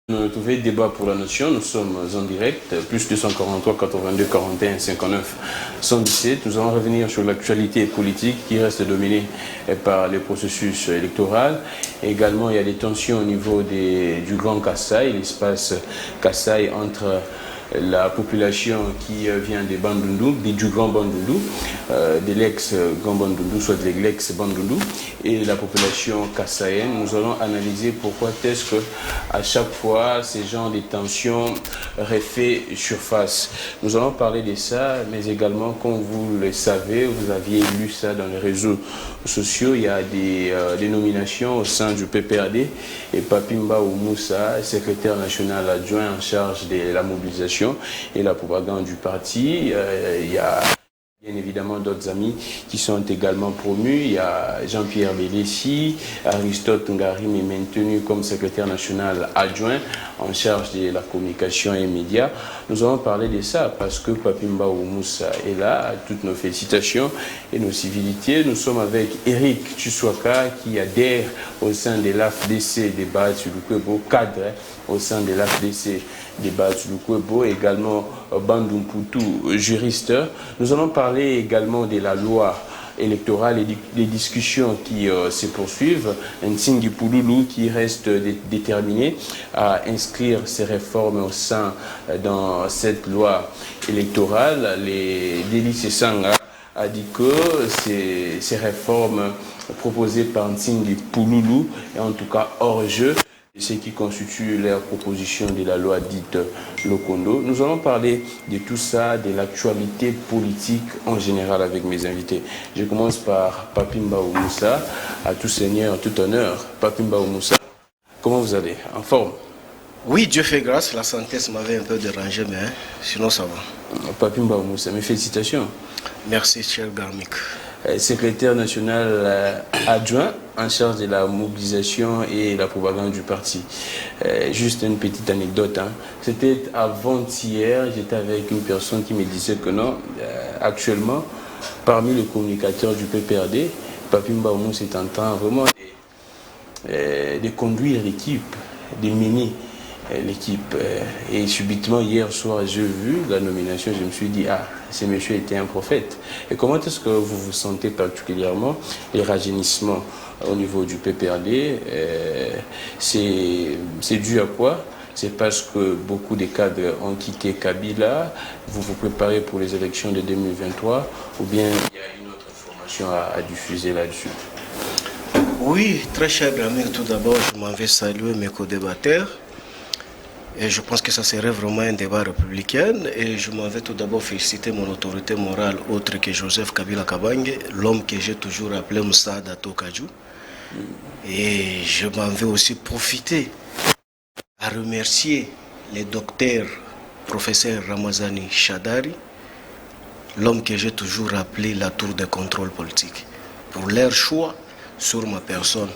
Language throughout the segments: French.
Nous retrouvons débat pour la nation, nous sommes en direct, plus 243 82 41 59 117. Nous allons revenir sur l'actualité politique qui reste dominée par les processus électoraux. Également, il y a des tensions au niveau du Grand Kasaï, l'espace Kasaï entre la population qui vient des Bandundu, du Grand Bandundu, de l'ex-Grand Bandundu, soit de l'ex-Bandundu, et la population kassaïenne. Nous allons analyser pourquoi est-ce que à chaque fois ces genres de tensions refait surface. Nous allons parler de ça, mais également, comme vous le savez, vous aviez lu ça dans les réseaux sociaux, il y a des nominations au sein du PPRD et Papimba Oumoussa, secrétaire national adjoint en charge de la mobilisation et la propagande du parti. Il y a bien évidemment d'autres amis qui sont également promus. Il y a Jean-Pierre Bélessi, Aristote Ngarim est maintenu comme secrétaire national adjoint en charge de la communication et médias. Nous allons parler de ça parce que Papimba Oumoussa est là. Toutes nos félicitations et nos civilités. Nous sommes avec Eric Tchoussouaka qui adhère au sein de l'AFDC débat sur le Kwebo, cadre au sein de l'AFDC débat sur le Kwebo, également Bandumputu, juriste. Nous allons parler également de la loi électorale et des discussions qui se poursuivent. Nsingi Pouloulou qui reste déterminé à inscrire ces réformes au sein dans cette loi électorale. Délice Sanga a dit que ces réformes proposées par Nsingi Pouloulou est en tout cas hors jeu. Ce qui constitue leur proposition de la loi dite Lokondo. Nous allons parler de tout ça, de l'actualité politique en général avec mes invités. Je commence par Papimba Oumoussa, à tout seigneur, tout honneur. Papimba Oumoussa, comment vous allez? En forme? Oui, Dieu fait grâce, la santé m'avait un peu dérangé, mais sinon ça va. Papimba Oumoussa, mes félicitations. Merci, cher Garmic. Secrétaire national adjoint en charge de la mobilisation et la propagande du parti. Juste une petite anecdote. Hein. C'était avant-hier, j'étais avec une personne qui me disait que non, actuellement, parmi les communicateurs du PPRD, Papimba Oumoussa est en train vraiment de conduire l'équipe, de mener l'équipe. Et subitement, hier soir, j'ai vu la nomination, je me suis dit, ah, ce monsieur était un prophète. Et comment est-ce que vous vous sentez particulièrement les rajeunissements au niveau du PPRD? C'est dû à quoi? C'est parce que beaucoup de cadres ont quitté Kabila, vous vous préparez pour les élections de 2023, ou bien il y a une autre information à diffuser là-dessus? Oui, très cher ami, tout d'abord, je m'en vais saluer mes co-débatteurs. Et je pense que ça serait vraiment un débat républicain. Et je m'en vais tout d'abord féliciter mon autorité morale, autre que Joseph Kabila Kabange, l'homme que j'ai toujours appelé Moussa Dato Kajou. Et je m'en vais aussi profiter à remercier le docteur professeur Ramazani Chadari, l'homme que j'ai toujours appelé la tour de contrôle politique, pour leur choix sur ma personne.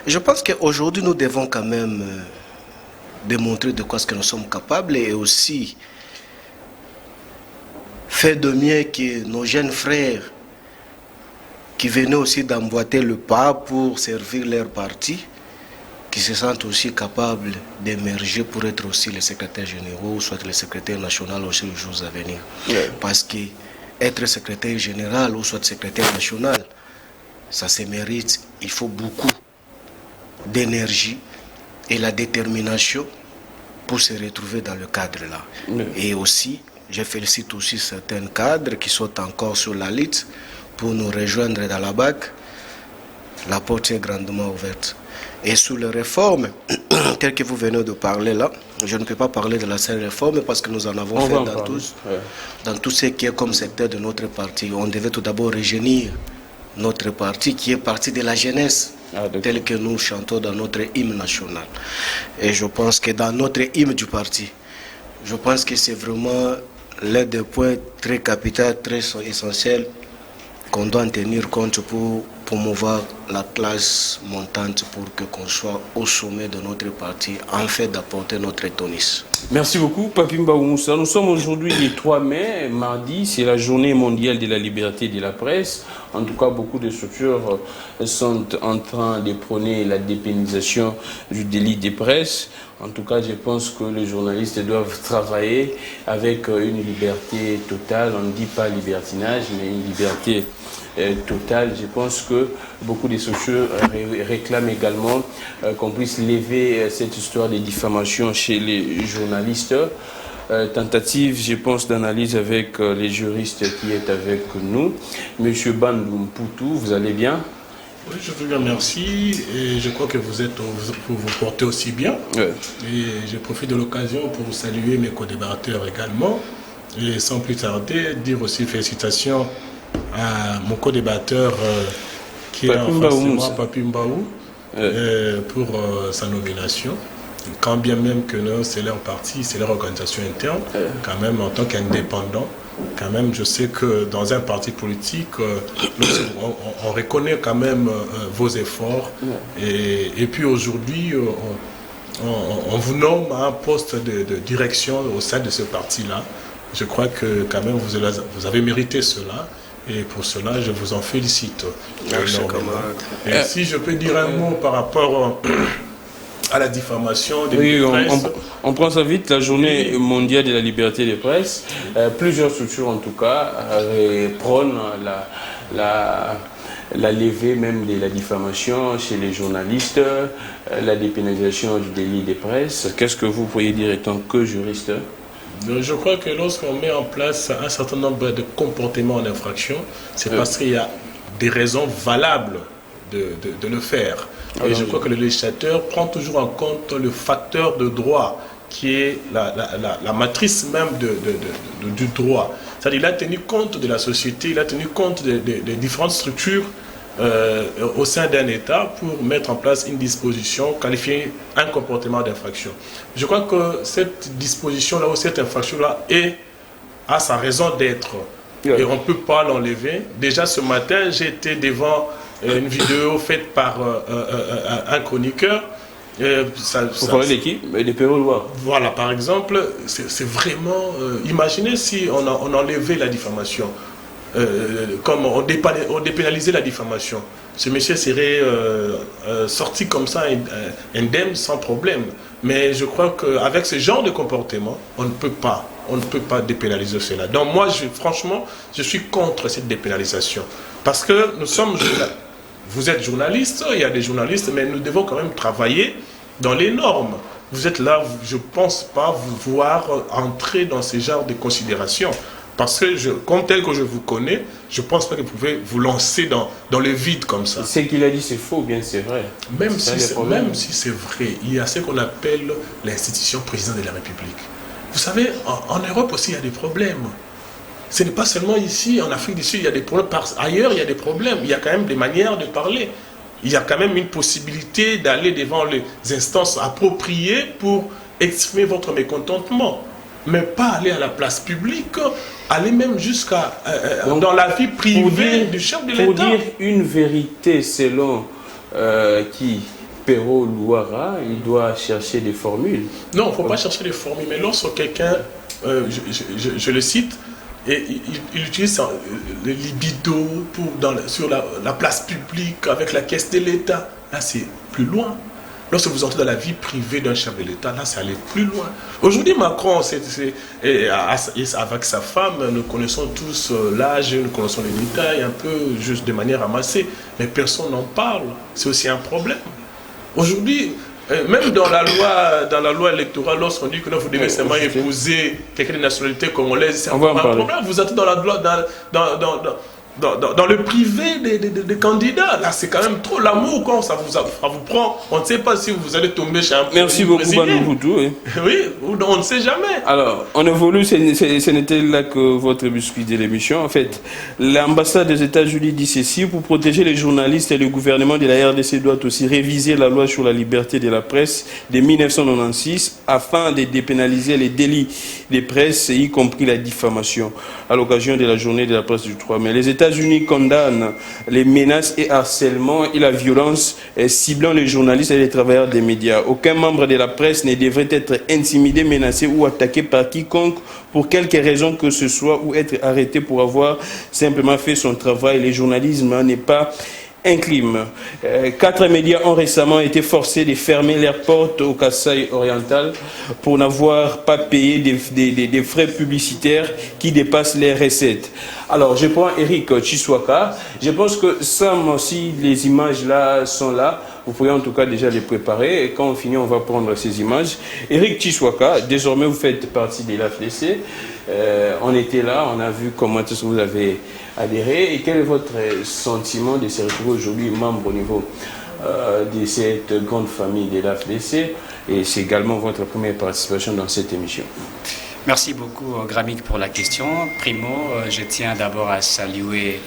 Et je pense qu'aujourd'hui, nous devons quand même démontrer de quoi ce que nous sommes capables et aussi faire de mieux que nos jeunes frères qui venaient aussi d'emboîter le pas pour servir leur parti, qui se sentent aussi capables d'émerger pour être aussi les secrétaires généraux, soit les secrétaires nationaux aussi les jours à venir. Parce que être secrétaire général ou soit secrétaire national, ça se mérite, il faut beaucoup d'énergie et la détermination pour se retrouver dans le cadre-là. Et aussi, je félicite aussi certains cadres qui sont encore sur la liste pour nous rejoindre dans la BAC. La porte est grandement ouverte. Et sur les réformes, telles que vous venez de parler là, je ne peux pas parler de la seule réforme parce que nous en avons fait dans tout ce qui est comme secteur de notre parti. On devait tout d'abord rajeunir notre parti qui est parti de la jeunesse, tel que nous chantons dans notre hymne national. Et je pense que dans notre hymne du parti, je pense que c'est vraiment l'un des points très capitaux, très essentiels qu'on doit en tenir compte pour promouvoir la classe montante pour qu'on soit au sommet de notre parti, en fait d'apporter notre tonus. Merci beaucoup, Papi Mbao Moussa. Nous sommes aujourd'hui le 3 mai, mardi, c'est la journée mondiale de la liberté de la presse. En tout cas, beaucoup de structures sont en train de prôner la dépénalisation du délit de presse. En tout cas, je pense que les journalistes doivent travailler avec une liberté totale. On ne dit pas libertinage, mais une liberté totale. Je pense que beaucoup de structures réclament également qu'on puisse lever cette histoire de diffamation chez les journalistes. Tentative, je pense, d'analyse avec les juristes qui est avec nous. Monsieur Bandou Mpoutou, vous allez bien? Oui, je vous remercie et je crois que vous vous portez aussi bien. Ouais. Et je profite de l'occasion pour saluer mes co-débatteurs également. Et sans plus tarder, dire aussi félicitations à mon co-débatteur qui est en face de moi, Papi Mbao, pour sa nomination. Quand bien même que non, c'est leur parti, c'est leur organisation interne, quand même en tant qu'indépendant, quand même je sais que dans un parti politique, on reconnaît quand même vos efforts. Et puis aujourd'hui, on vous nomme à un poste de direction au sein de ce parti-là. Je crois que quand même vous avez mérité cela. Et pour cela, je vous en félicite. Et si je peux dire un mot par rapport à la diffamation des presse. On prend ça vite, la journée mondiale de la liberté des presse. Plusieurs structures, en tout cas, prônent la levée même de la diffamation chez les journalistes, la dépénalisation du délit des presse. Qu'est-ce que vous pourriez dire étant que juriste? Je crois que lorsqu'on met en place un certain nombre de comportements en infraction, c'est parce qu'il y a des raisons valables de le faire. Et je crois que le législateur prend toujours en compte le facteur de droit qui est la matrice même du droit. C'est-à-dire qu'il a tenu compte de la société, il a tenu compte des différentes structures au sein d'un État pour mettre en place une disposition, qualifier un comportement d'infraction. Je crois que cette disposition-là ou cette infraction-là a sa raison d'être et on ne peut pas l'enlever. Déjà ce matin, j'étais devant une vidéo faite par un chroniqueur. Vous parlez de qui? Des Pérois. Voilà, par exemple, c'est vraiment... imaginez si on enlevait la diffamation, comme on dépénalisait la diffamation. Ce monsieur serait sorti comme ça, indemne, sans problème. Mais je crois qu'avec ce genre de comportement, on ne peut pas dépénaliser cela. Donc moi, franchement, je suis contre cette dépénalisation. Parce que nous sommes... Vous êtes journaliste, il y a des journalistes, mais nous devons quand même travailler dans les normes. Vous êtes là, je ne pense pas vous voir entrer dans ce genre de considérations. Parce que, comme tel que je vous connais, je ne pense pas que vous pouvez vous lancer dans le vide comme ça. Ce qu'il a dit, c'est faux ou bien c'est vrai? Même si c'est vrai, il y a ce qu'on appelle l'institution président de la République. Vous savez, en Europe aussi, il y a des problèmes. Ce n'est pas seulement ici, en Afrique du Sud, il y a des problèmes. Ailleurs, il y a des problèmes. Il y a quand même des manières de parler. Il y a quand même une possibilité d'aller devant les instances appropriées pour exprimer votre mécontentement. Mais pas aller à la place publique, aller même jusqu'à dans la vie privée du chef de l'État. Pour dire une vérité selon qui Perrault Louara, il doit chercher des formules. Non, il ne faut pas chercher des formules. Mais lorsque quelqu'un, je le cite, et il utilise le libido sur la place publique avec la caisse de l'État. Là, c'est plus loin. Lorsque vous entrez dans la vie privée d'un chef de l'État, là, ça allait plus loin. Aujourd'hui, Macron, avec sa femme, nous connaissons tous l'âge, nous connaissons les détails, un peu juste de manière amassée. Mais personne n'en parle. C'est aussi un problème. Aujourd'hui, même dans la loi électorale, lorsqu'on dit que vous devez seulement épouser quelqu'un de nationalité congolaise, c'est un problème. Vous êtes dans le privé des candidats. Là, c'est quand même trop l'amour quand ça vous prend. On ne sait pas si vous allez tomber chez un président. Merci beaucoup, Bandou. Oui, on ne sait jamais. Alors, on évolue, ce n'était là que votre biscuit de l'émission. En fait, l'ambassade des États-Unis dit ceci: pour protéger les journalistes, et le gouvernement de la RDC doit aussi réviser la loi sur la liberté de la presse de 1996 afin de dépénaliser les délits des presses, y compris la diffamation, à l'occasion de la journée de la presse du 3 mai. Les États États-Unis condamnent les menaces et harcèlements et la violence ciblant les journalistes et les travailleurs des médias. Aucun membre de la presse ne devrait être intimidé, menacé ou attaqué par quiconque pour quelque raison que ce soit ou être arrêté pour avoir simplement fait son travail. Le journalisme n'est pas un crime. 4 médias ont récemment été forcés de fermer leurs portes au Kasaï oriental pour n'avoir pas payé des frais publicitaires qui dépassent les recettes. Alors, je prends Eric Chiswaka. Je pense que Sam, si les images là sont là, vous pouvez en tout cas déjà les préparer. Et quand on finit, on va prendre ces images. Eric Chiswaka, désormais vous faites partie de l'AFDC. On était là, on a vu comment est-ce que vous avez adhéré. Et quel est votre sentiment de se retrouver aujourd'hui membre au niveau de cette grande famille de l'AFDC? Et c'est également votre première participation dans cette émission. Merci beaucoup, Gramik, pour la question. Primo, je tiens d'abord à saluer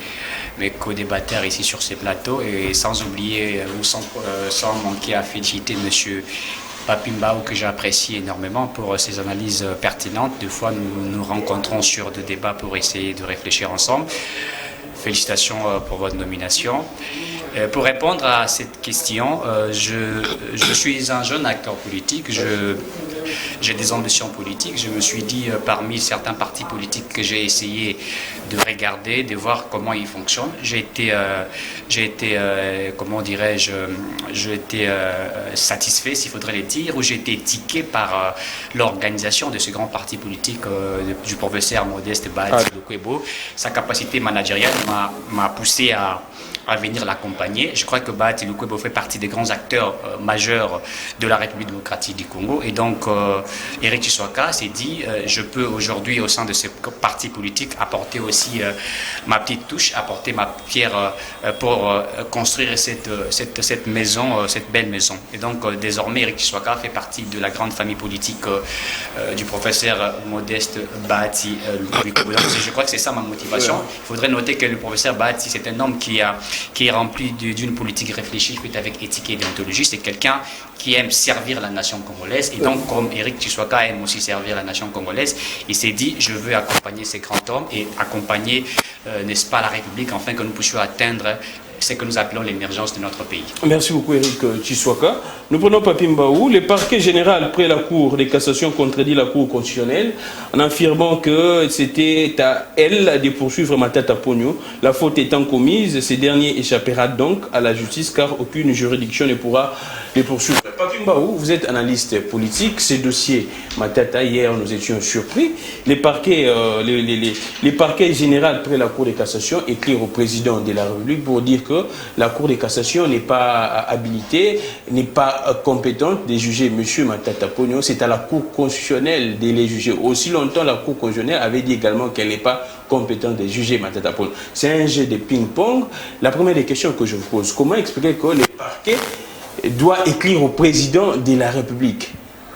mes co-débatteurs ici sur ces plateaux et sans oublier ou sans manquer à féliciter M. Papimbaou, que j'apprécie énormément pour ses analyses pertinentes. Des fois, nous nous rencontrons sur des débats pour essayer de réfléchir ensemble. Félicitations pour votre nomination. Pour répondre à cette question, je suis un jeune acteur politique, j'ai des ambitions politiques. Je me suis dit, parmi certains partis politiques que j'ai essayé de regarder, de voir comment ils fonctionnent, j'ai été comment dirais-je, j'ai été satisfait, s'il faudrait le dire, ou j'ai été étiqué par l'organisation de ce grand parti politique du professeur Modeste Bahati Lukwebo. Sa capacité managériale m'a poussé à venir l'accompagner. Je crois que Bahati Lukwebo fait partie des grands acteurs majeurs de la République démocratique du Congo. Et donc, Eric Chiswaka s'est dit, je peux aujourd'hui, au sein de ce parti politique, apporter aussi ma petite touche, apporter ma pierre pour construire cette maison, cette belle maison. Et donc, désormais, Eric Chiswaka fait partie de la grande famille politique du professeur Modeste Bahati Lukwebo. Je crois que c'est ça ma motivation. Il faudrait noter que le professeur Bahati, c'est un homme qui est rempli d'une politique réfléchie, faite avec éthique et déontologie. C'est quelqu'un qui aime servir la nation congolaise. Et donc, comme Eric Chiswaka aime aussi servir la nation congolaise, il s'est dit, je veux accompagner ces grands hommes et accompagner, n'est-ce pas, la République, afin que nous puissions atteindre ce que nous appelons l'émergence de notre pays. Merci beaucoup, Eric Chiswaka. Nous prenons Papimbaou. Le parquet général, après la Cour de cassation, contredit la Cour constitutionnelle en affirmant que c'était à elle de poursuivre Matata Ponyo. La faute étant commise, ce dernier échappera donc à la justice car aucune juridiction ne pourra les poursuivre. Papimbaou, vous êtes analyste politique. Ces dossiers, Matata, hier, nous étions surpris. Les parquets général, après la Cour de cassation, écrire au président de la République pour dire que la Cour de cassation n'est pas habilitée, n'est pas compétente de juger M. Matata Ponyo. C'est à la Cour constitutionnelle de les juger. Aussi longtemps, la Cour constitutionnelle avait dit également qu'elle n'est pas compétente de juger Matata Ponyo. C'est un jeu de ping-pong. La première des questions que je vous pose, comment expliquer que le parquet doit écrire au président de la République?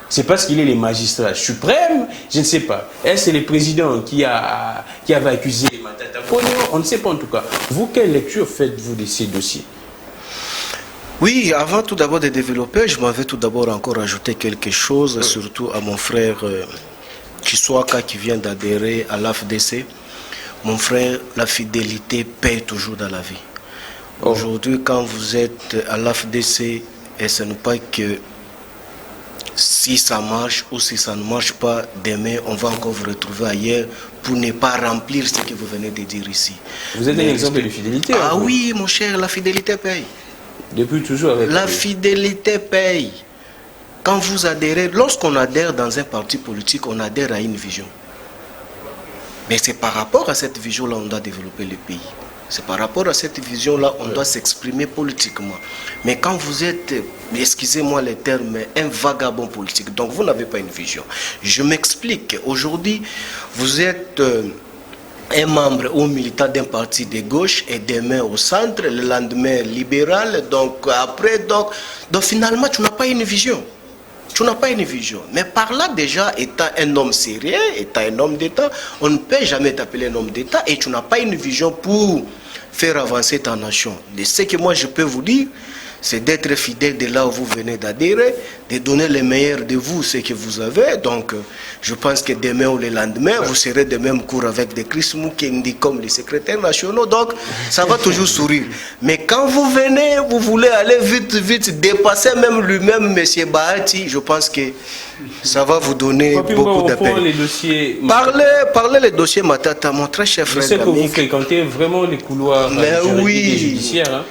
C'est parce qu'il est le magistrat suprême, je ne sais pas. Est-ce que c'est le président qui avait accusé Matata Ponyo? On ne sait pas en tout cas. Vous, quelle lecture faites-vous de ces dossiers? Oui, avant tout d'abord de développer, je m'avais tout d'abord encore ajouté quelque chose, surtout à mon frère Chiswaka qui vient d'adhérer à l'AFDC. Mon frère, la fidélité paie toujours dans la vie. Aujourd'hui, quand vous êtes à l'AFDC, et ce n'est pas que si ça marche ou si ça ne marche pas, demain, on va encore vous retrouver ailleurs pour ne pas remplir ce que vous venez de dire ici. Vous êtes un exemple de fidélité. Ah oui, mon cher, la fidélité paye. Depuis toujours avec la fidélité paye. Quand vous adhérez, lorsqu'on adhère dans un parti politique, on adhère à une vision. Mais c'est par rapport à cette vision-là qu'on doit développer le pays. C'est par rapport à cette vision-là qu'on doit s'exprimer politiquement. Mais quand vous êtes, excusez-moi les termes, un vagabond politique, donc vous n'avez pas une vision. Je m'explique. Aujourd'hui, vous êtes un membre ou militant d'un parti de gauche et demain au centre, le lendemain libéral, donc après, donc finalement, tu n'as pas une vision. Tu n'as pas une vision. Mais par là déjà, étant un homme sérieux, étant un homme d'État, on ne peut jamais t'appeler un homme d'État et tu n'as pas une vision pour faire avancer ta nation. De ce que moi je peux vous dire, c'est d'être fidèle de là où vous venez d'adhérer, de donner le meilleur de vous, ce que vous avez. Donc, je pense que demain ou le lendemain, vous serez de même cours avec des Chris Mukendi comme les secrétaires nationaux. Donc, ça va toujours sourire. Mais quand vous venez, vous voulez aller vite, vite, dépasser même lui-même, M. Bahati, je pense que ça va vous donner beaucoup de peine. Parlez les dossiers Matata, mon très cher frère. Je sais que vous fréquentez vraiment les couloirs judiciaires. Hein?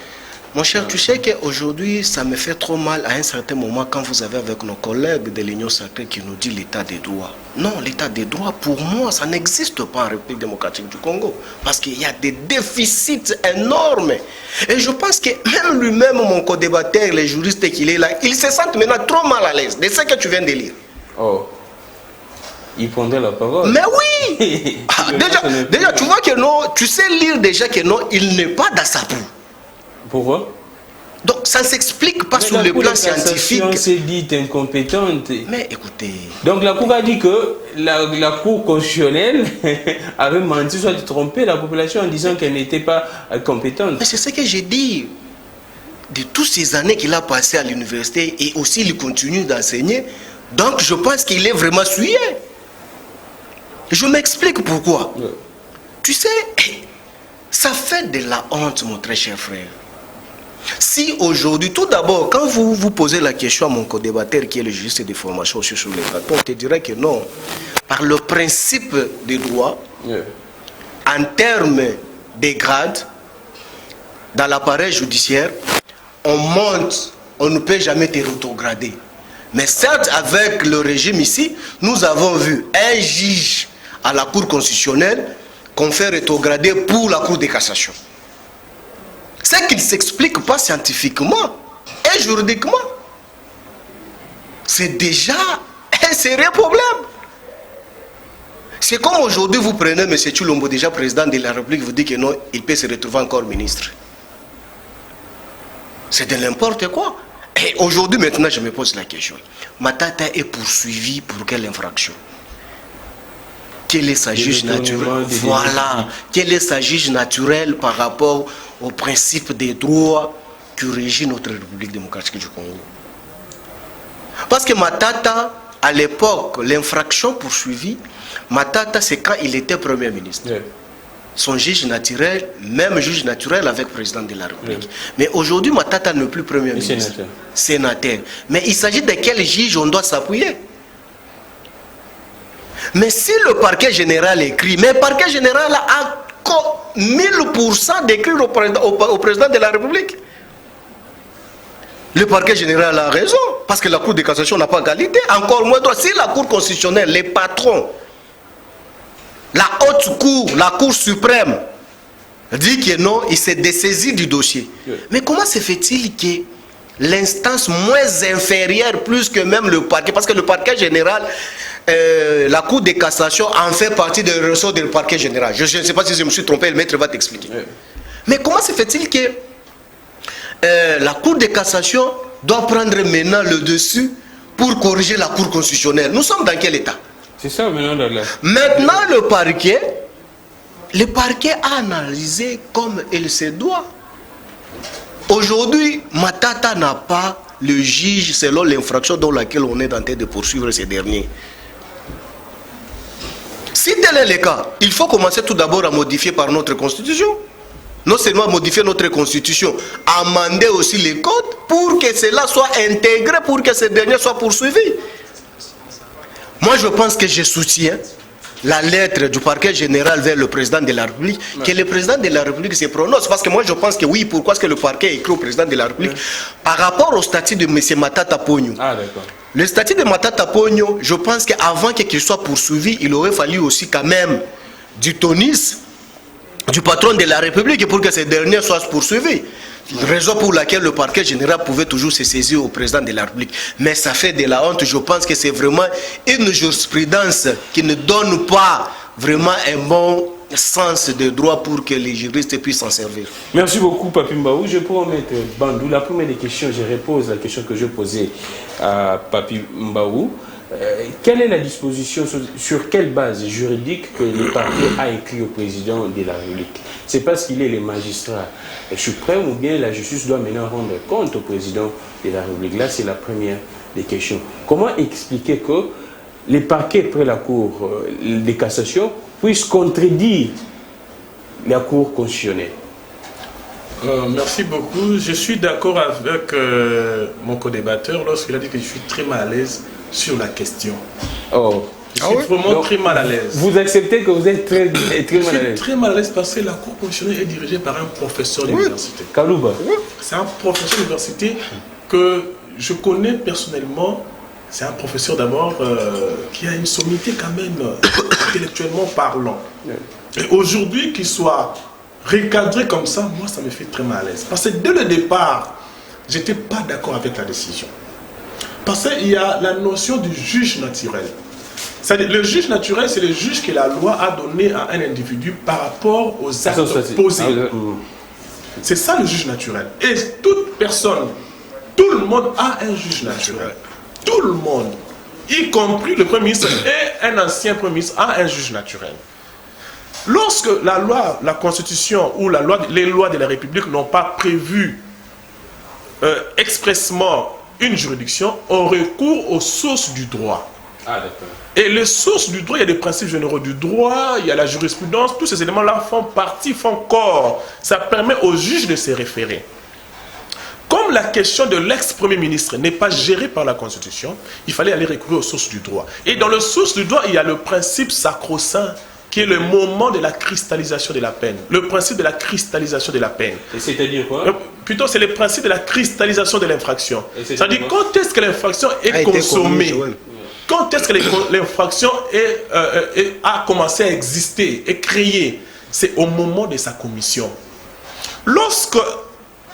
Mon cher, tu sais qu'aujourd'hui, ça me fait trop mal à un certain moment quand vous avez avec nos collègues de l'Union sacrée qui nous dit l'état des droits. Non, l'état des droits, pour moi, ça n'existe pas en République démocratique du Congo. Parce qu'il y a des déficits énormes. Et je pense que même lui-même, mon co-débatteur, les juristes qu'il est là, il se sent maintenant trop mal à l'aise de ce que tu viens de lire. Oh. Il prendrait la parole. Mais oui. Déjà, tu vois que non, tu sais lire déjà que non, il n'est pas dans sa peau. Pourquoi? Donc ça ne s'explique pas sur le plan scientifique. On s'est dit incompétente. Mais écoutez... Donc la Cour a dit que la Cour constitutionnelle avait menti, soit trompé la population en disant qu'elle n'était pas compétente. Mais c'est ce que j'ai dit. De toutes ces années qu'il a passées à l'université et aussi il continue d'enseigner. Donc je pense qu'il est vraiment souillé. Je m'explique pourquoi. Ouais. Tu sais, ça fait de la honte, mon très cher frère. Si aujourd'hui, tout d'abord, quand vous posez la question à mon co-débatteur qui est le juriste de formation aussi sur les plateaux, on te dirait que non. Par le principe des droits, en termes des grades, dans l'appareil judiciaire, on monte, on ne peut jamais te rétrograder. Mais certes, avec le régime ici, nous avons vu un juge à la Cour constitutionnelle qu'on fait rétrograder pour la Cour de cassation. C'est qu'il ne s'explique pas scientifiquement et juridiquement. C'est déjà un sérieux problème. C'est comme aujourd'hui, vous prenez M. Tshilombo, déjà président de la République, vous dites que non, il peut se retrouver encore ministre. C'est de n'importe quoi. Et aujourd'hui, maintenant, je me pose la question. Matata est poursuivi pour quelle infraction? Quel est sa juge naturelle? Voilà. Quel est sa juge naturelle par rapport au principe des droits qui régit notre République démocratique du Congo? Parce que Matata, à l'époque, l'infraction poursuivie, Matata, c'est quand il était Premier ministre. Yeah. Son juge naturel, même juge naturel avec le président de la République. Yeah. Mais aujourd'hui, Matata n'est plus Premier ministre. Sénateur. Mais il s'agit de quel juge on doit s'appuyer? Mais si le parquet général écrit, mais le parquet général a 1000% d'écrit au président de la République. Le parquet général a raison, parce que la Cour de cassation n'a pas qualité. Encore moins, si la Cour constitutionnelle, les patrons, la haute cour, la Cour suprême, dit que non, il s'est dessaisi du dossier. Oui. Mais comment se fait-il que l'instance moins inférieure, plus que même le parquet, parce que le parquet général, la Cour de cassation en fait partie des ressorts du parquet général. Je ne sais pas si je me suis trompé, le maître va t'expliquer. Oui. Mais comment se fait-il que la Cour de cassation doit prendre maintenant le dessus pour corriger la Cour constitutionnelle? Nous sommes dans quel état? C'est ça maintenant. Maintenant le parquet a analysé comme il se doit. Aujourd'hui, Matata n'a pas le juge selon l'infraction dans laquelle on est en train de poursuivre ces derniers. Si tel est le cas, il faut commencer tout d'abord à modifier par notre constitution. Non seulement modifier notre constitution, amender aussi les codes pour que cela soit intégré, pour que ces derniers soient poursuivis. Moi, je pense que je soutiens la lettre du parquet général vers le président de la République, que le président de la République se prononce. Parce que moi, je pense que oui, pourquoi est-ce que le parquet écrit au président de la République par rapport au statut de M. Matata Ponyo. Ah, d'accord. Le statut de Matata Ponyo, je pense qu'avant qu'il soit poursuivi, il aurait fallu aussi quand même du tonus du patron de la République pour que ces derniers soient poursuivis. Raison pour laquelle le parquet général pouvait toujours se saisir au président de la République. Mais ça fait de la honte. Je pense que c'est vraiment une jurisprudence qui ne donne pas vraiment un bon sens de droit pour que les juristes puissent s'en servir. Merci beaucoup, Papi Mbaou. Je pourrais mettre Bandou. La première des questions, je repose la question que je posais à Papi Mbaou. quelle est la disposition, sur quelle base juridique que le parquet a écrit au président de la République? C'est parce qu'il est le magistrat suprême ou bien la justice doit maintenant rendre compte au président de la République? Là, c'est la première des questions. Comment expliquer que les parquets près la Cour de cassation puissent contredire la Cour constitutionnelle? Merci beaucoup. Je suis d'accord avec mon co-débatteur lorsqu'il a dit que je suis très mal à l'aise sur la question. Oh. Je suis vraiment très mal à l'aise. Vous acceptez que vous êtes très mal à l'aise? Je suis très mal à l'aise parce que la Cour constitutionnelle est dirigée par un professeur d'université. Kalouba. C'est un professeur d'université que je connais personnellement. C'est un professeur d'abord qui a une sommité quand même intellectuellement parlant. Et aujourd'hui, qu'il soit recadré comme ça, moi ça me fait très mal à l'aise. Parce que dès le départ, je n'étais pas d'accord avec la décision. Parce qu'il y a la notion du juge naturel. Le juge naturel, c'est le juge que la loi a donné à un individu par rapport aux actes posés. C'est ça le juge naturel. Et toute personne, tout le monde a un juge naturel. Tout le monde, y compris le Premier ministre et un ancien Premier ministre, a un juge naturel. Lorsque la loi, la Constitution ou les lois de la République n'ont pas prévu expressément une juridiction, on recourt aux sources du droit. Ah, d'accord. Et les sources du droit, il y a des principes généraux du droit, il y a la jurisprudence, tous ces éléments-là font partie, font corps. Ça permet aux juges de se référer. Comme la question de l'ex-premier ministre n'est pas gérée par la Constitution, il fallait aller recourir aux sources du droit. Et dans les sources du droit, il y a le principe sacro-saint, qui est le moment de la cristallisation de la peine. Le principe de la cristallisation de la peine. Et c'est-à-dire quoi? Plutôt, c'est le principe de la cristallisation de l'infraction. C'est-à-dire, quand est-ce que l'infraction est consommée? Quand est-ce que l'infraction a commencé à exister et créer? C'est au moment de sa commission. Lorsque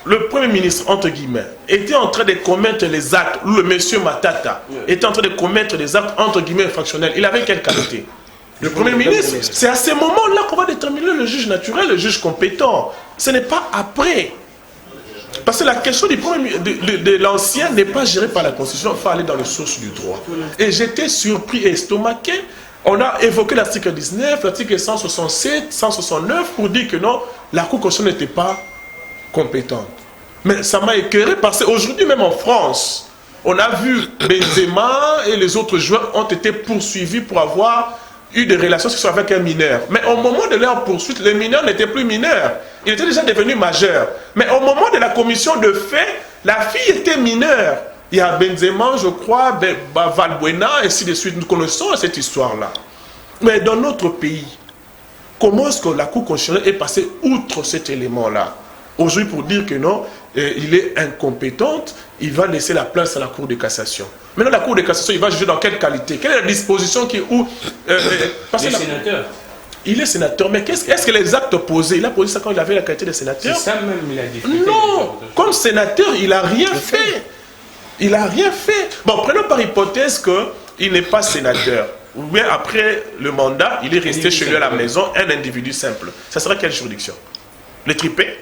le Premier ministre, entre guillemets, était en train de commettre les actes, ou le monsieur Matata était en train de commettre des actes, entre guillemets, infractionnels, il avait quelle qualité? Le Premier ministre. C'est à ce moment-là qu'on va déterminer le juge naturel, le juge compétent. Ce n'est pas après. Parce que la question de l'ancien n'est pas gérée par la Constitution, il faut aller dans les sources du droit. Et j'étais surpris et estomaqué. On a évoqué l'article 19, l'article 167, 169 pour dire que non, la Cour constitutionnelle n'était pas compétente. Mais ça m'a écœuré parce qu'aujourd'hui, même en France, on a vu Benzema et les autres joueurs ont été poursuivis pour avoir eu des relations sexuelles avec un mineur. Mais au moment de leur poursuite, les mineurs n'étaient plus mineurs. Ils étaient déjà devenus majeurs. Mais au moment de la commission de fait, la fille était mineure. Il y a Benzema, je crois, Valbuena, et ainsi de suite. Nous connaissons cette histoire-là. Mais dans notre pays, comment est-ce que la Cour constitutionnelle est passée outre cet élément-là? Aujourd'hui, pour dire que non, il est incompétente, il va laisser la place à la Cour de cassation. Maintenant, la Cour de cassation, il va juger dans quelle qualité? Quelle est la disposition qui est où Il est sénateur. Il est sénateur, mais est-ce que les actes posés, il a posé ça quand il avait la qualité de sénateur? C'est ça même la difficulté. Non, comme sénateur, il n'a rien fait. Il n'a rien fait. Bon, prenons par hypothèse qu'il n'est pas sénateur. Ou bien après le mandat, il est resté chez lui à la maison, un individu simple. Ça sera quelle juridiction? Le tripé?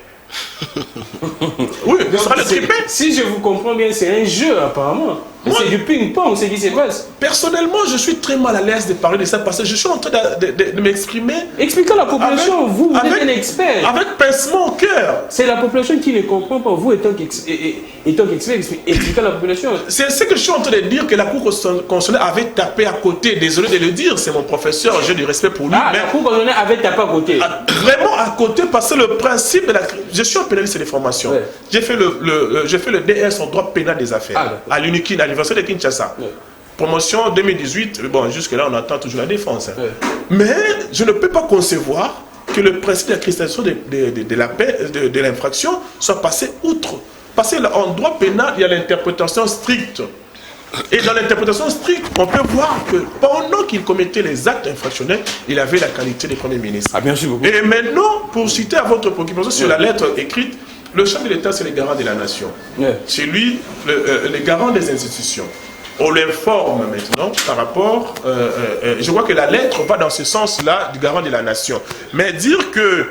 Oui, ce sera le tripé. Si je vous comprends bien, c'est un jeu apparemment. C'est du ping-pong, c'est ce qui se passe. Personnellement, je suis très mal à l'aise de parler de ça parce que je suis en train de m'exprimer. Expliquez à la population, vous êtes un expert. Avec pincement au cœur. C'est la population qui ne comprend pas. Vous étant expert, expliquez à la population. C'est ce que je suis en train de dire, que la Cour constitutionnelle avait tapé à côté. Désolé de le dire, c'est mon professeur, j'ai du respect pour lui. Ah, mais la Cour constitutionnelle avait tapé à côté. Vraiment à côté, parce que le principe de la... Je suis un pénaliste des formations. Ouais. J'ai fait le DS en droit pénal des affaires à l'UNIKIN, à l'Université de Kinshasa. Ouais. Promotion 2018, bon, jusque-là, on attend toujours la défense. Ouais. Mais je ne peux pas concevoir que le principe de la cristallisation de l'infraction soit passé outre. Parce qu'en droit pénal, il y a l'interprétation stricte. Et dans l'interprétation stricte, on peut voir que pendant qu'il commettait les actes infractionnels, il avait la qualité de Premier ministre. Ah, merci beaucoup. Et maintenant, pour citer à votre préoccupation sur la lettre écrite, le chef de l'État, c'est le garant de la nation. C'est lui, le garant des institutions. On l'informe maintenant par rapport... je vois que la lettre va dans ce sens-là du garant de la nation. Mais dire que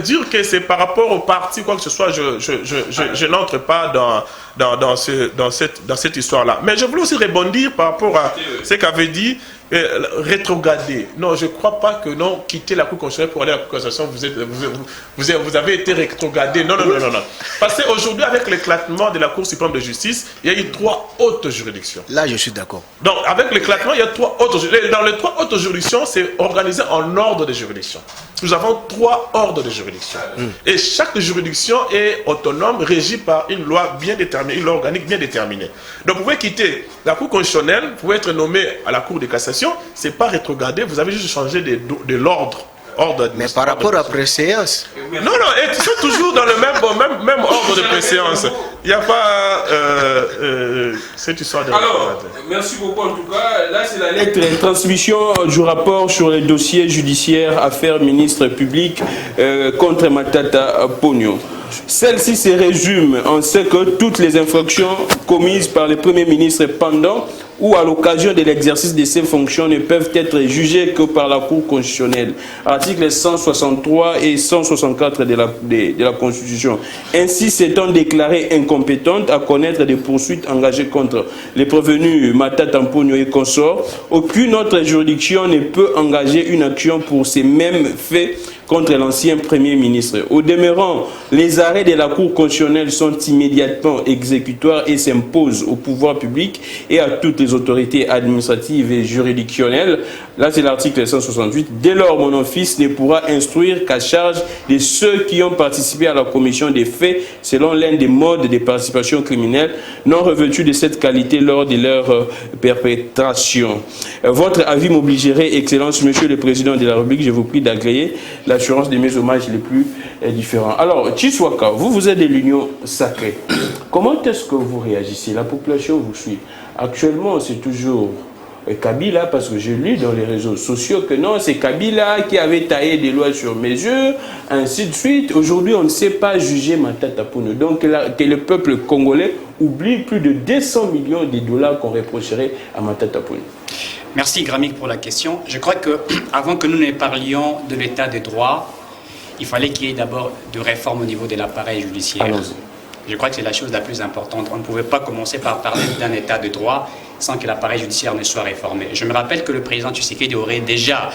dire que c'est par rapport au parti, quoi que ce soit, je n'entre pas dans cette histoire-là. Mais je voulais aussi rebondir par rapport à ce qu'avait dit rétrograder. Non, je ne crois pas que non, quitter la Cour constitutionnelle pour aller à la Cour constitutionnelle, vous avez été rétrogradé. Non. Parce qu'aujourd'hui, avec l'éclatement de la Cour suprême de justice, il y a eu 3 hautes juridictions. Là, je suis d'accord. Donc, avec l'éclatement, il y a 3 hautes juridictions. Dans les 3 hautes juridictions, c'est organisé en ordre de juridiction. Nous avons 3 ordres de juridiction. Et chaque juridiction est autonome, régie par une loi bien déterminée, une loi organique bien déterminée. Donc vous pouvez quitter la Cour constitutionnelle, vous pouvez être nommé à la Cour de cassation, ce n'est pas rétrogradé, vous avez juste changé de l'ordre. Mais par rapport à préséance. Non, et ils sont toujours dans le même ordre de préséance. Il n'y a pas cette histoire de... Alors, merci beaucoup en tout cas. Là, c'est la lettre de transmission du rapport sur les dossiers judiciaires affaires ministre public contre Matata Ponyo. Celle-ci se résume en ce que toutes les infractions commises par le Premier ministre pendant ou à l'occasion de l'exercice de ses fonctions ne peuvent être jugées que par la Cour constitutionnelle. Articles 163 et 164 de la Constitution. Ainsi, s'étant déclarée incompétente à connaître des poursuites engagées contre les prévenus Matata Ponyo et consorts, aucune autre juridiction ne peut engager une action pour ces mêmes faits contre l'ancien Premier ministre. Au demeurant, les arrêts de la Cour constitutionnelle sont immédiatement exécutoires et s'imposent au pouvoir public et à toutes les autorités administratives et juridictionnelles. Là, c'est l'article 168. Dès lors, mon office ne pourra instruire qu'à charge de ceux qui ont participé à la commission des faits selon l'un des modes de participation criminelle non revêtus de cette qualité lors de leur perpétration. Votre avis m'obligerait, Excellence, Monsieur le Président de la République, je vous prie d'agréer l'assurance de mes hommages les plus différents. Alors, Chiswaka, vous êtes de l'Union sacrée. Comment est-ce que vous réagissez? La population vous suit. Actuellement, c'est toujours Kabila, parce que j'ai lu dans les réseaux sociaux que non, c'est Kabila qui avait taillé des lois sur mesure, ainsi de suite. Aujourd'hui, on ne sait pas juger Matata Ponyo. Donc, que le peuple congolais oublie plus de 200 millions de dollars qu'on reprocherait à Matata Ponyo. Merci Gramic pour la question. Je crois qu'avant que nous ne parlions de l'état de droit, il fallait qu'il y ait d'abord de réformes au niveau de l'appareil judiciaire. Je crois que c'est la chose la plus importante. On ne pouvait pas commencer par parler d'un état de droit sans que l'appareil judiciaire ne soit réformé. Je me rappelle que le président Tshisekedi aurait déjà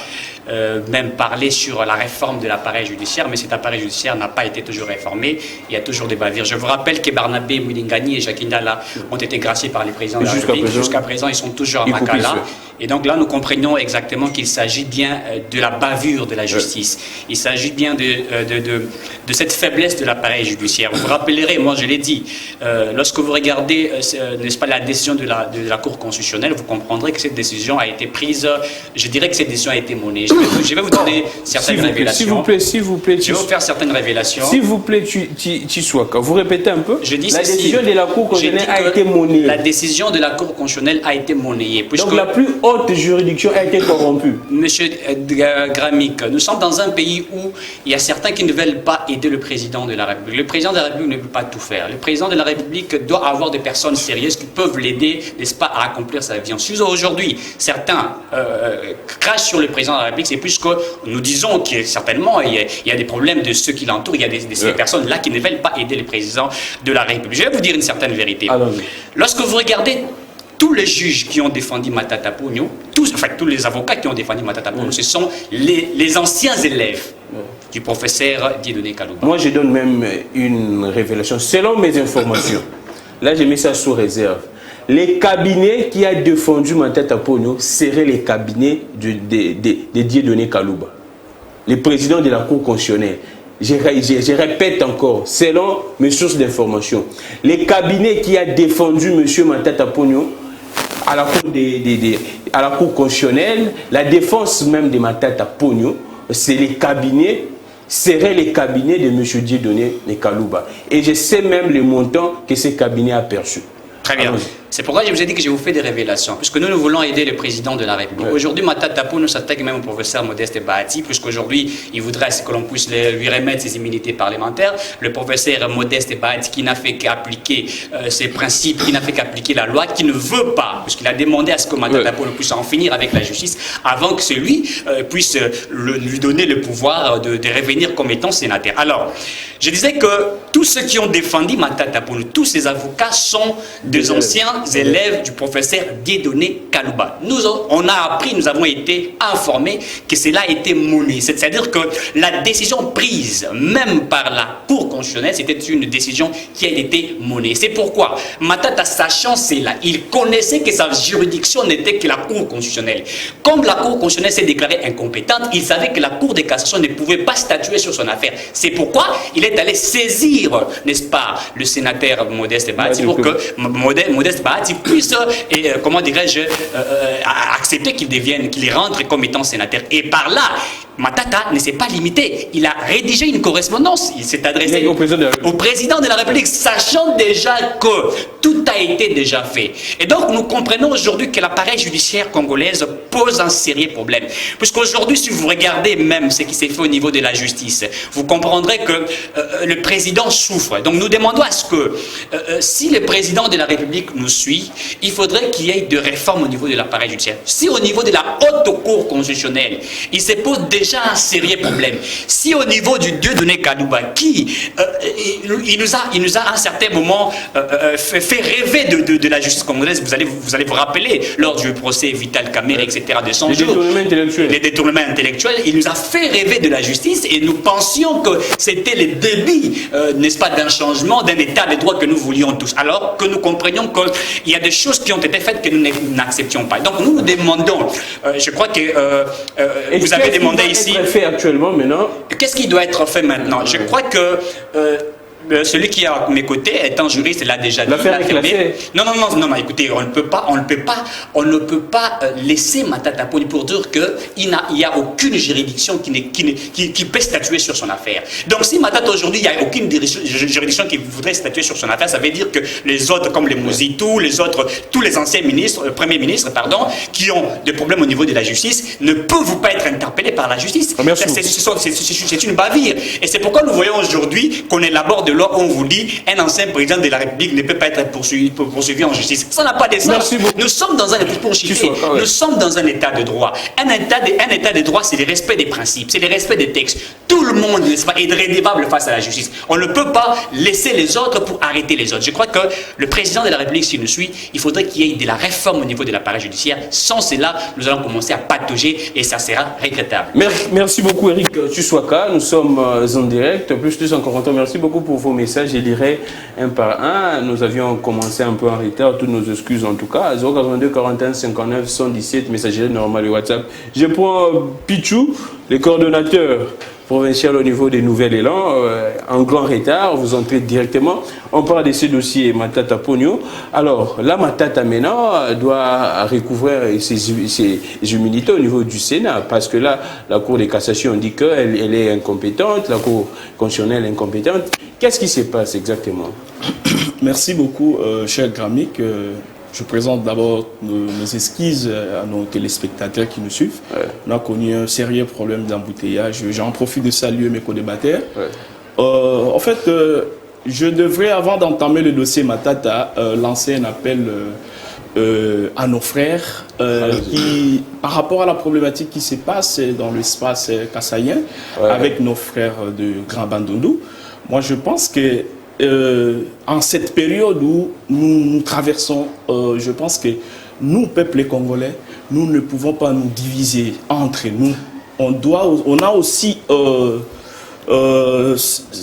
même parlé sur la réforme de l'appareil judiciaire, mais cet appareil judiciaire n'a pas été toujours réformé. Il y a toujours des bavures. Je vous rappelle que Barnabé Mouilingani et Jacques Ndala ont été graciés par les présidents de la République. Jusqu'à présent, ils sont toujours à Makala. Et donc là, nous comprenons exactement qu'il s'agit bien de la bavure de la justice. Il s'agit bien de cette faiblesse de l'appareil judiciaire. Vous vous rappellerez, moi je l'ai dit, lorsque vous regardez, n'est-ce pas, la décision de la Cour constitutionnelle, vous comprendrez que cette décision a été prise, je dirais que cette décision a été monnée. Je vais vous donner certaines révélations. S'il vous plaît. Je vais vous faire certaines révélations. S'il vous plaît, Chiswaka, vous répétez un peu. Je dis la décision de la Cour constitutionnelle a été monnée. La décision de la Cour constitutionnelle a été monnée. Donc la plus haute juridiction a été corrompue. Monsieur Gramic, nous sommes dans un pays où il y a certains qui ne veulent pas aider le président de la République. Le président de la République ne peut pas tout faire. Le président de la République doit avoir des personnes sérieuses qui peuvent l'aider, n'est-ce pas, à accomplir sa vision. Si aujourd'hui, certains crachent sur le président de la République, c'est plus que nous disons que certainement il y a des problèmes de ceux qui l'entourent, il y a ces personnes-là qui ne veulent pas aider le président de la République. Je vais vous dire une certaine vérité. Lorsque vous regardez tous les juges qui ont défendu Matata Ponyo, tous les avocats qui ont défendu Matata Ponyo, ce sont les anciens élèves du professeur Dieudonné Kalouba. Moi, je donne même une révélation. Selon mes informations, là, j'ai mis ça sous réserve. Les cabinets qui ont défendu Matata Ponyo seraient les cabinets de Dieudonné Kalouba, le président de la Cour constitutionnelle. Je répète encore, selon mes sources d'information, les cabinets qui ont défendu M. Matata Ponyo à la Cour constitutionnelle, la défense même de Matata Ponyo, seraient les cabinets de M. Dieudonné Kalouba. Et je sais même le montant que ces cabinets a perçu. Très bien. c'est pourquoi je vous ai dit que je vous fais des révélations, puisque nous voulons aider le président de la République. Aujourd'hui, Matata Ponyo s'attaque même au professeur Modeste Bahati, puisqu'aujourd'hui, il voudrait que l'on puisse lui remettre ses immunités parlementaires. Le professeur Modeste Bahati, qui n'a fait qu'appliquer ses principes, qui n'a fait qu'appliquer la loi, qui ne veut pas, puisqu'il a demandé à ce que Matata Ponyo puisse en finir avec la justice, avant que celui puisse lui donner le pouvoir de revenir comme étant sénateur. Alors, je disais que tous ceux qui ont défendu Matata Ponyo, tous ces avocats sont des anciens élèves du professeur Dieudonné Kalouba. On a appris, nous avons été informés que cela a été monnaie. C'est-à-dire que la décision prise, même par la Cour constitutionnelle, c'était une décision qui a été monnaie. C'est pourquoi Matata, sachant cela, il connaissait que sa juridiction n'était que la Cour constitutionnelle. Comme la Cour constitutionnelle s'est déclarée incompétente, il savait que la Cour de cassation ne pouvait pas statuer sur son affaire. C'est pourquoi il est allé saisir, n'est-ce pas, le sénateur Modeste Bahati pour que Modeste Bahati puisse, comment dirais-je, accepter qu'il rentre comme étant sénateur. Et par là, Matata ne s'est pas limité. Il a rédigé une correspondance. Il s'est adressé au président de la République, sachant déjà que tout a été déjà fait. Et donc, nous comprenons aujourd'hui que l'appareil judiciaire congolaise pose un sérieux problème. Puisqu'aujourd'hui, si vous regardez même ce qui s'est fait au niveau de la justice, vous comprendrez que le président souffre. Donc, nous demandons à ce que, si le président de la République nous suit, il faudrait qu'il y ait des réformes au niveau de l'appareil judiciaire. Si au niveau de la haute cour constitutionnelle, il se pose déjà un sérieux problème. Si au niveau du Dieudonné Kalouba, qui il nous a à un certain moment fait rêver de la justice congolaise, vous allez vous rappeler lors du procès Vital Kamerhe, etc. de 100 jours, les détournements intellectuels, il nous a fait rêver de la justice et nous pensions que c'était le début, n'est-ce pas, d'un changement, d'un état de droit que nous voulions tous. Alors que nous comprenions qu'il y a des choses qui ont été faites que nous n'acceptions pas. Donc nous demandons, je crois que vous avez demandé ici. Qu'est-ce qui doit être fait actuellement maintenant? Qu'est-ce qui doit être fait maintenant? Je crois que celui qui est à mes côtés, étant juriste, l'a déjà dit. L'affaire est classée. Non, écoutez, on ne peut pas laisser Matata Ponyo pour dire qu'il n'y a aucune juridiction qui peut statuer sur son affaire. Donc si Matata aujourd'hui, il n'y a aucune juridiction qui voudrait statuer sur son affaire, ça veut dire que les autres, comme les Mouzitou, tous les anciens ministres, premiers ministres, pardon, qui ont des problèmes au niveau de la justice, ne peuvent pas être interpellés par la justice. C'est une bavure. Et c'est pourquoi nous voyons aujourd'hui qu'on élabore de loi où on vous dit un ancien président de la République ne peut pas être poursuivi en justice. Ça n'a pas de sens. Nous sommes dans un nous sommes dans un état de droit. Un état de droit, c'est le respect des principes, c'est le respect des textes. Tout le monde, n'est-ce pas, est redevable face à la justice. On ne peut pas laisser les autres pour arrêter les autres. Je crois que le président de la République, s'il nous suit, il faudrait qu'il y ait de la réforme au niveau de l'appareil judiciaire. Sans cela, nous allons commencer à patauger et ça sera regrettable. Merci beaucoup, Eric Tshwaka. Nous sommes en direct. Plus de 140 ans. Merci beaucoup pour vos messages. Je dirais un par un. Nous avions commencé un peu en retard. Toutes nos excuses en tout cas. 082 41 59 117, messagerie normale et WhatsApp. Je prends Pichou, le coordonnateur provincial au niveau des Nouvel Élan, en grand retard, vous entrez directement. On parle de ce dossier Matata Ponyo. Alors, la Matata maintenant doit recouvrir ses humilités au niveau du Sénat, parce que là, la Cour de cassation dit qu'elle est incompétente, la Cour constitutionnelle est incompétente. Qu'est-ce qui se passe exactement? Merci beaucoup, cher Gramic. Je présente d'abord nos excuses à nos téléspectateurs qui nous suivent. Ouais. On a connu un sérieux problème d'embouteillage. J'en profite de saluer mes co-débatteurs. Ouais. En fait, je devrais, avant d'entamer le dossier Matata, lancer un appel à nos frères qui, par rapport à la problématique qui se passe dans l'espace kassaïen, avec nos frères de Grand Bandundu. Moi, je pense que en cette période où nous traversons, je pense que nous, peuple congolais, nous ne pouvons pas nous diviser entre nous. On a aussi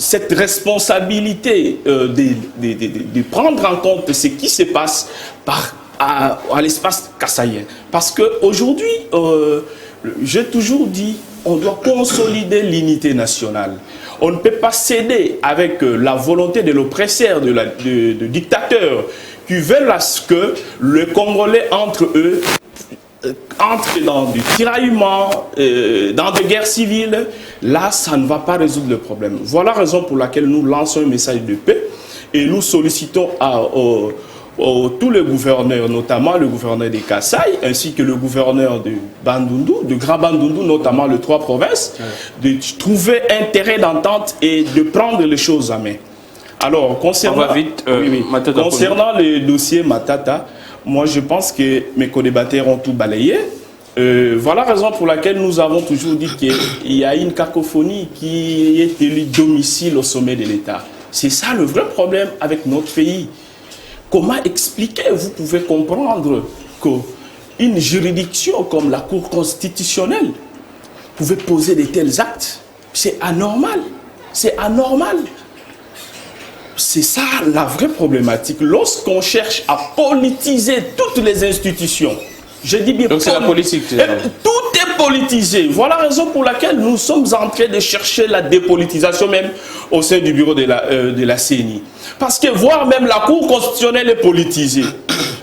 cette responsabilité de prendre en compte ce qui se passe à l'espace kassaïen. Parce qu'aujourd'hui, j'ai toujours dit, on doit consolider l'unité nationale. On ne peut pas céder avec la volonté de l'oppresseur, de dictateurs qui veulent à ce que le Congolais entre eux entre dans du tiraillement, dans des guerres civiles. Là, ça ne va pas résoudre le problème. Voilà la raison pour laquelle nous lançons un message de paix et nous sollicitons tous les gouverneurs, notamment le gouverneur de Kasaï, ainsi que le gouverneur de Bandundu, de Grand Bandundu, notamment les 3 provinces, de trouver intérêt d'entente et de prendre les choses en main. Alors, concernant le dossier Matata, moi je pense que mes co-débatteurs ont tout balayé. Voilà la raison pour laquelle nous avons toujours dit qu'il y a une cacophonie qui est élue domicile au sommet de l'État. C'est ça le vrai problème avec notre pays. Comment expliquer, vous pouvez comprendre qu'une juridiction comme la Cour constitutionnelle pouvait poser de tels actes? C'est anormal. C'est anormal. C'est ça la vraie problématique. Lorsqu'on cherche à politiser toutes les institutions, je dis bien, donc c'est la politique. Tout est politisé. Voilà la raison pour laquelle nous sommes en train de chercher la dépolitisation même au sein du bureau de la CENI. Parce que voir même la Cour constitutionnelle est politisée.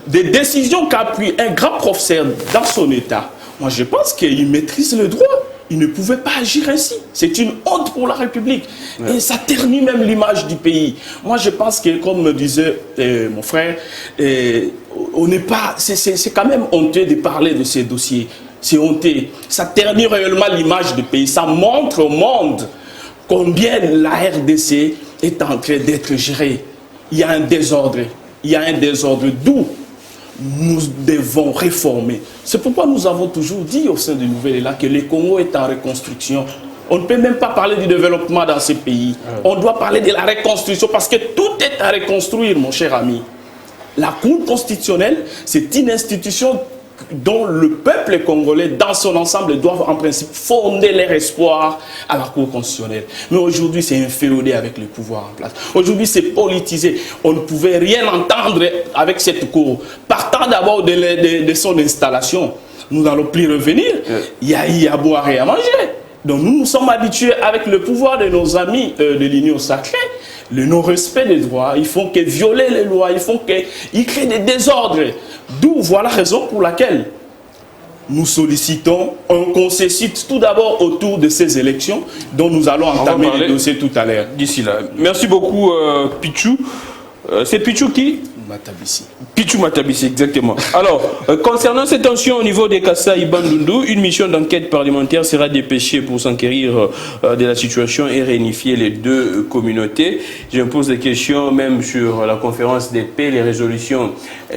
Des décisions qu'a pris un grand professeur dans son État, moi je pense qu'il maîtrise le droit. Il ne pouvait pas agir ainsi. C'est une honte pour la République. Ouais. Et ça ternit même l'image du pays. Moi, je pense que, comme me disait mon frère, on n'est pas... C'est quand même honteux de parler de ces dossiers. C'est honteux. Ça ternit réellement l'image du pays. Ça montre au monde combien la RDC est en train d'être gérée. Il y a un désordre. Il y a un désordre d'où nous devons réformer. C'est pourquoi nous avons toujours dit au sein de Nouvelle-Élan que le Congo est en reconstruction. On ne peut même pas parler du développement dans ces pays. On doit parler de la reconstruction parce que tout est à reconstruire, mon cher ami. La Cour constitutionnelle, c'est une institution dont le peuple congolais, dans son ensemble, doivent en principe fonder leur espoir à la Cour constitutionnelle. Mais aujourd'hui, c'est inféodé avec le pouvoir en place. Aujourd'hui, c'est politisé. On ne pouvait rien entendre avec cette Cour. Partant d'abord de son installation, nous n'allons plus revenir. Il y a à boire et à manger. Donc nous nous sommes habitués avec le pouvoir de nos amis de l'Union sacrée, le non-respect des droits. Ils font que violer les lois, ils créent des désordres. D'où voilà la raison pour laquelle nous sollicitons qu'on se cite tout d'abord autour de ces élections dont nous allons entamer le dossier tout à l'heure. D'ici là. Merci beaucoup Pichou. C'est Pichou qui? Matabissi. Pichou Matabissi, exactement. Alors, concernant ces tensions au niveau des Kasaï Bandundu, une mission d'enquête parlementaire sera dépêchée pour s'enquérir de la situation et réunifier les deux communautés. Je me pose des questions même sur la conférence des paix, les résolutions,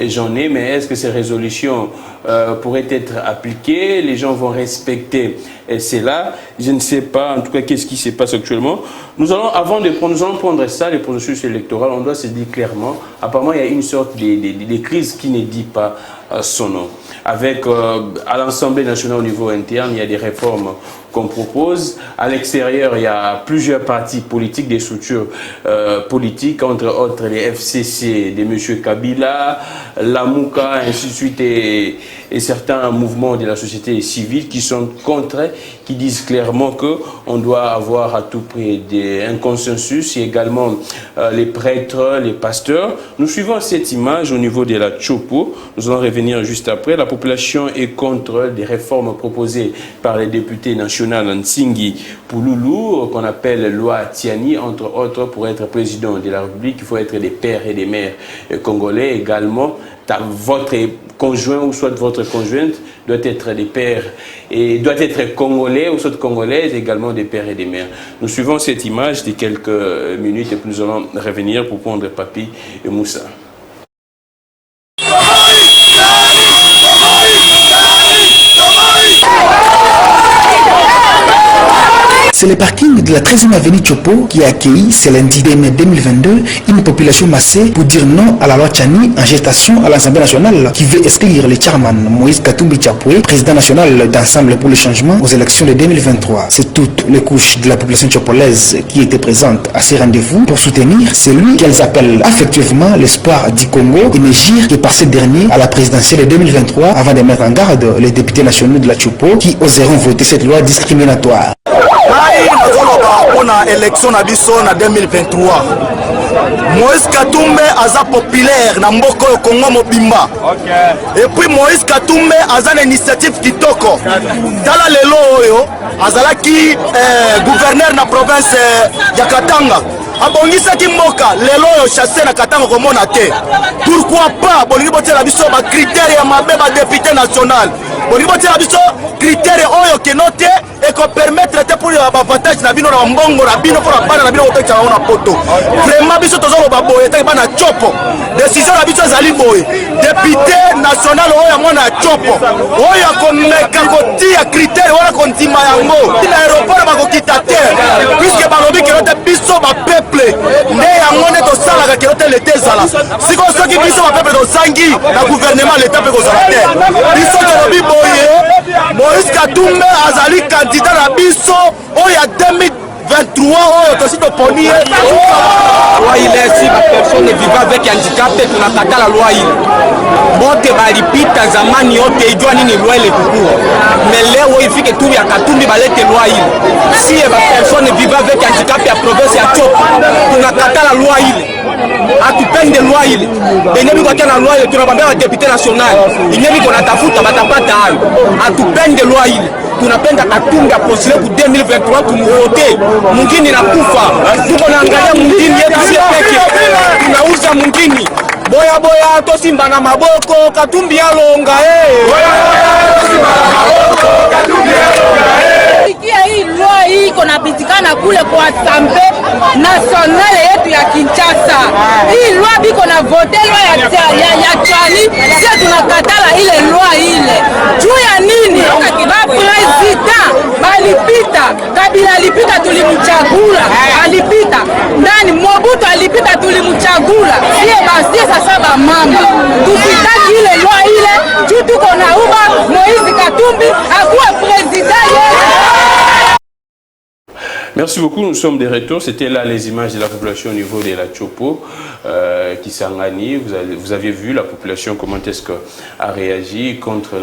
j'en ai, mais est-ce que ces résolutions pourraient être appliquées? Les gens vont respecter cela? Je ne sais pas, en tout cas, qu'est-ce qui se passe actuellement. Nous allons prendre ça, les processus électoraux, on doit se dire clairement, apparemment il y a une sorte de crise qui ne dit pas son nom. Avec, à l'Assemblée nationale au niveau interne, il y a des réformes qu'on propose. À l'extérieur, il y a plusieurs partis politiques, des structures politiques, entre autres les FCC de M. Kabila, la Mouka, ainsi de suite, et certains mouvements de la société civile qui sont contre, qui disent clairement qu'on doit avoir à tout prix un consensus, et également les prêtres, les pasteurs. Nous suivons cette image au niveau de la Chopo. Nous allons revenir juste après. La population est contre des réformes proposées par les députés nationaux Nsingi Pouloulou, qu'on appelle loi Tiani, entre autres. Pour être président de la République, il faut être des pères et des mères congolais. Également, votre conjoint ou soit votre conjointe doit être des pères et doit être congolais ou soit congolaise, également des pères et des mères. Nous suivons cette image de quelques minutes et puis nous allons revenir pour prendre Papi et Moussa. C'est le parking de la 13e avenue Chopo qui a accueilli ce lundi 2 mai 2022 une population massée pour dire non à la loi Tiani en gestation à l'Assemblée nationale qui veut exclure le chairman Moïse Katumbi Chapoué, président national d'Ensemble pour le changement aux élections de 2023. C'est toutes les couches de la population chopolaise qui étaient présentes à ces rendez-vous pour soutenir celui qu'elles appellent affectueusement l'espoir du Congo, émergir que par ce dernier à la présidentielle de 2023 avant de mettre en garde les députés nationaux de la Chopo qui oseront voter cette loi discriminatoire. On a élection na biso na 2023. Moïse Katumbi aza populaire na mboko yo Congo mobimba. Et puis Moïse Katumbi aza une initiative kitoko. Tala lelo oyo azalaki gouverneur na province ya Katanga. abongisaki mboka lelo oyo chasse na katanga komona te. Pourquoi pas bolingi botela biso ba critère ya mabe ba député national. Bolingi botela biso critère oyo keno te et ko permettre te pour ba avantage na bino na mbongo na bino pour bana na bino kopetsa na poto. Vraiment biso tozo ba boye te bana chopo. Décision na biso zali boye. Député national oyo mona chopo. Oyo komeka kotia critère oyo kontima yango. Na aéroport ba kokita te. Puisque balobi keno te biso ba peuple ne yango ne to sala ka keno te l'été zala. Siko soki biso ba peuple to sangi na gouvernement l'état pe ko zala te. Biso tolobi boye. Moïse Katumbe azali candidat na biso oya 2023 oyo tosi toponi loi il est si la personne vivant avec handicap tunakata la loi ile bote balipita zamani yote ijua nini loi ile kukua mais leo ifike tu ya Katumbi balete loi ile si la personne vivant avec handicap ya province ya Chopo tunakata la loi ile atupende loi ile benyebi kwa kana loi ile tunabambia wa député national inyebi kona tafuta batapata hayo atupende loi ile tunapenda Katumbi apostile ku 2023 tumuvote mwingine na kufa tuko naangalia mwingine yetu si peke tunauza mwingine boya boya tosimba na maboko Katumbi alonga boya boya tosimba na maboko Katumbi alonga ikia hii loi hii kona pitikana kule kwa Assemblée nationale yetu ya Kinshasa. Hii loi biko na vote loi ya Chani, sisi tunakatala ile loi ile. Juu ya nini? Ba president balipita, Kabila alipita tulimchagula, alipita. Ndani Mobutu alipita tulimchagula. Sie basi sasa ba mama. Tukitaki ile loi ile, juu tuko na uba Moïse Katumbi akuwe president. Merci beaucoup, nous sommes de retour. C'était là les images de la population au niveau de la Chopo qui s'enganie. Vous avez vu la population, comment est-ce qu'elle a réagi contre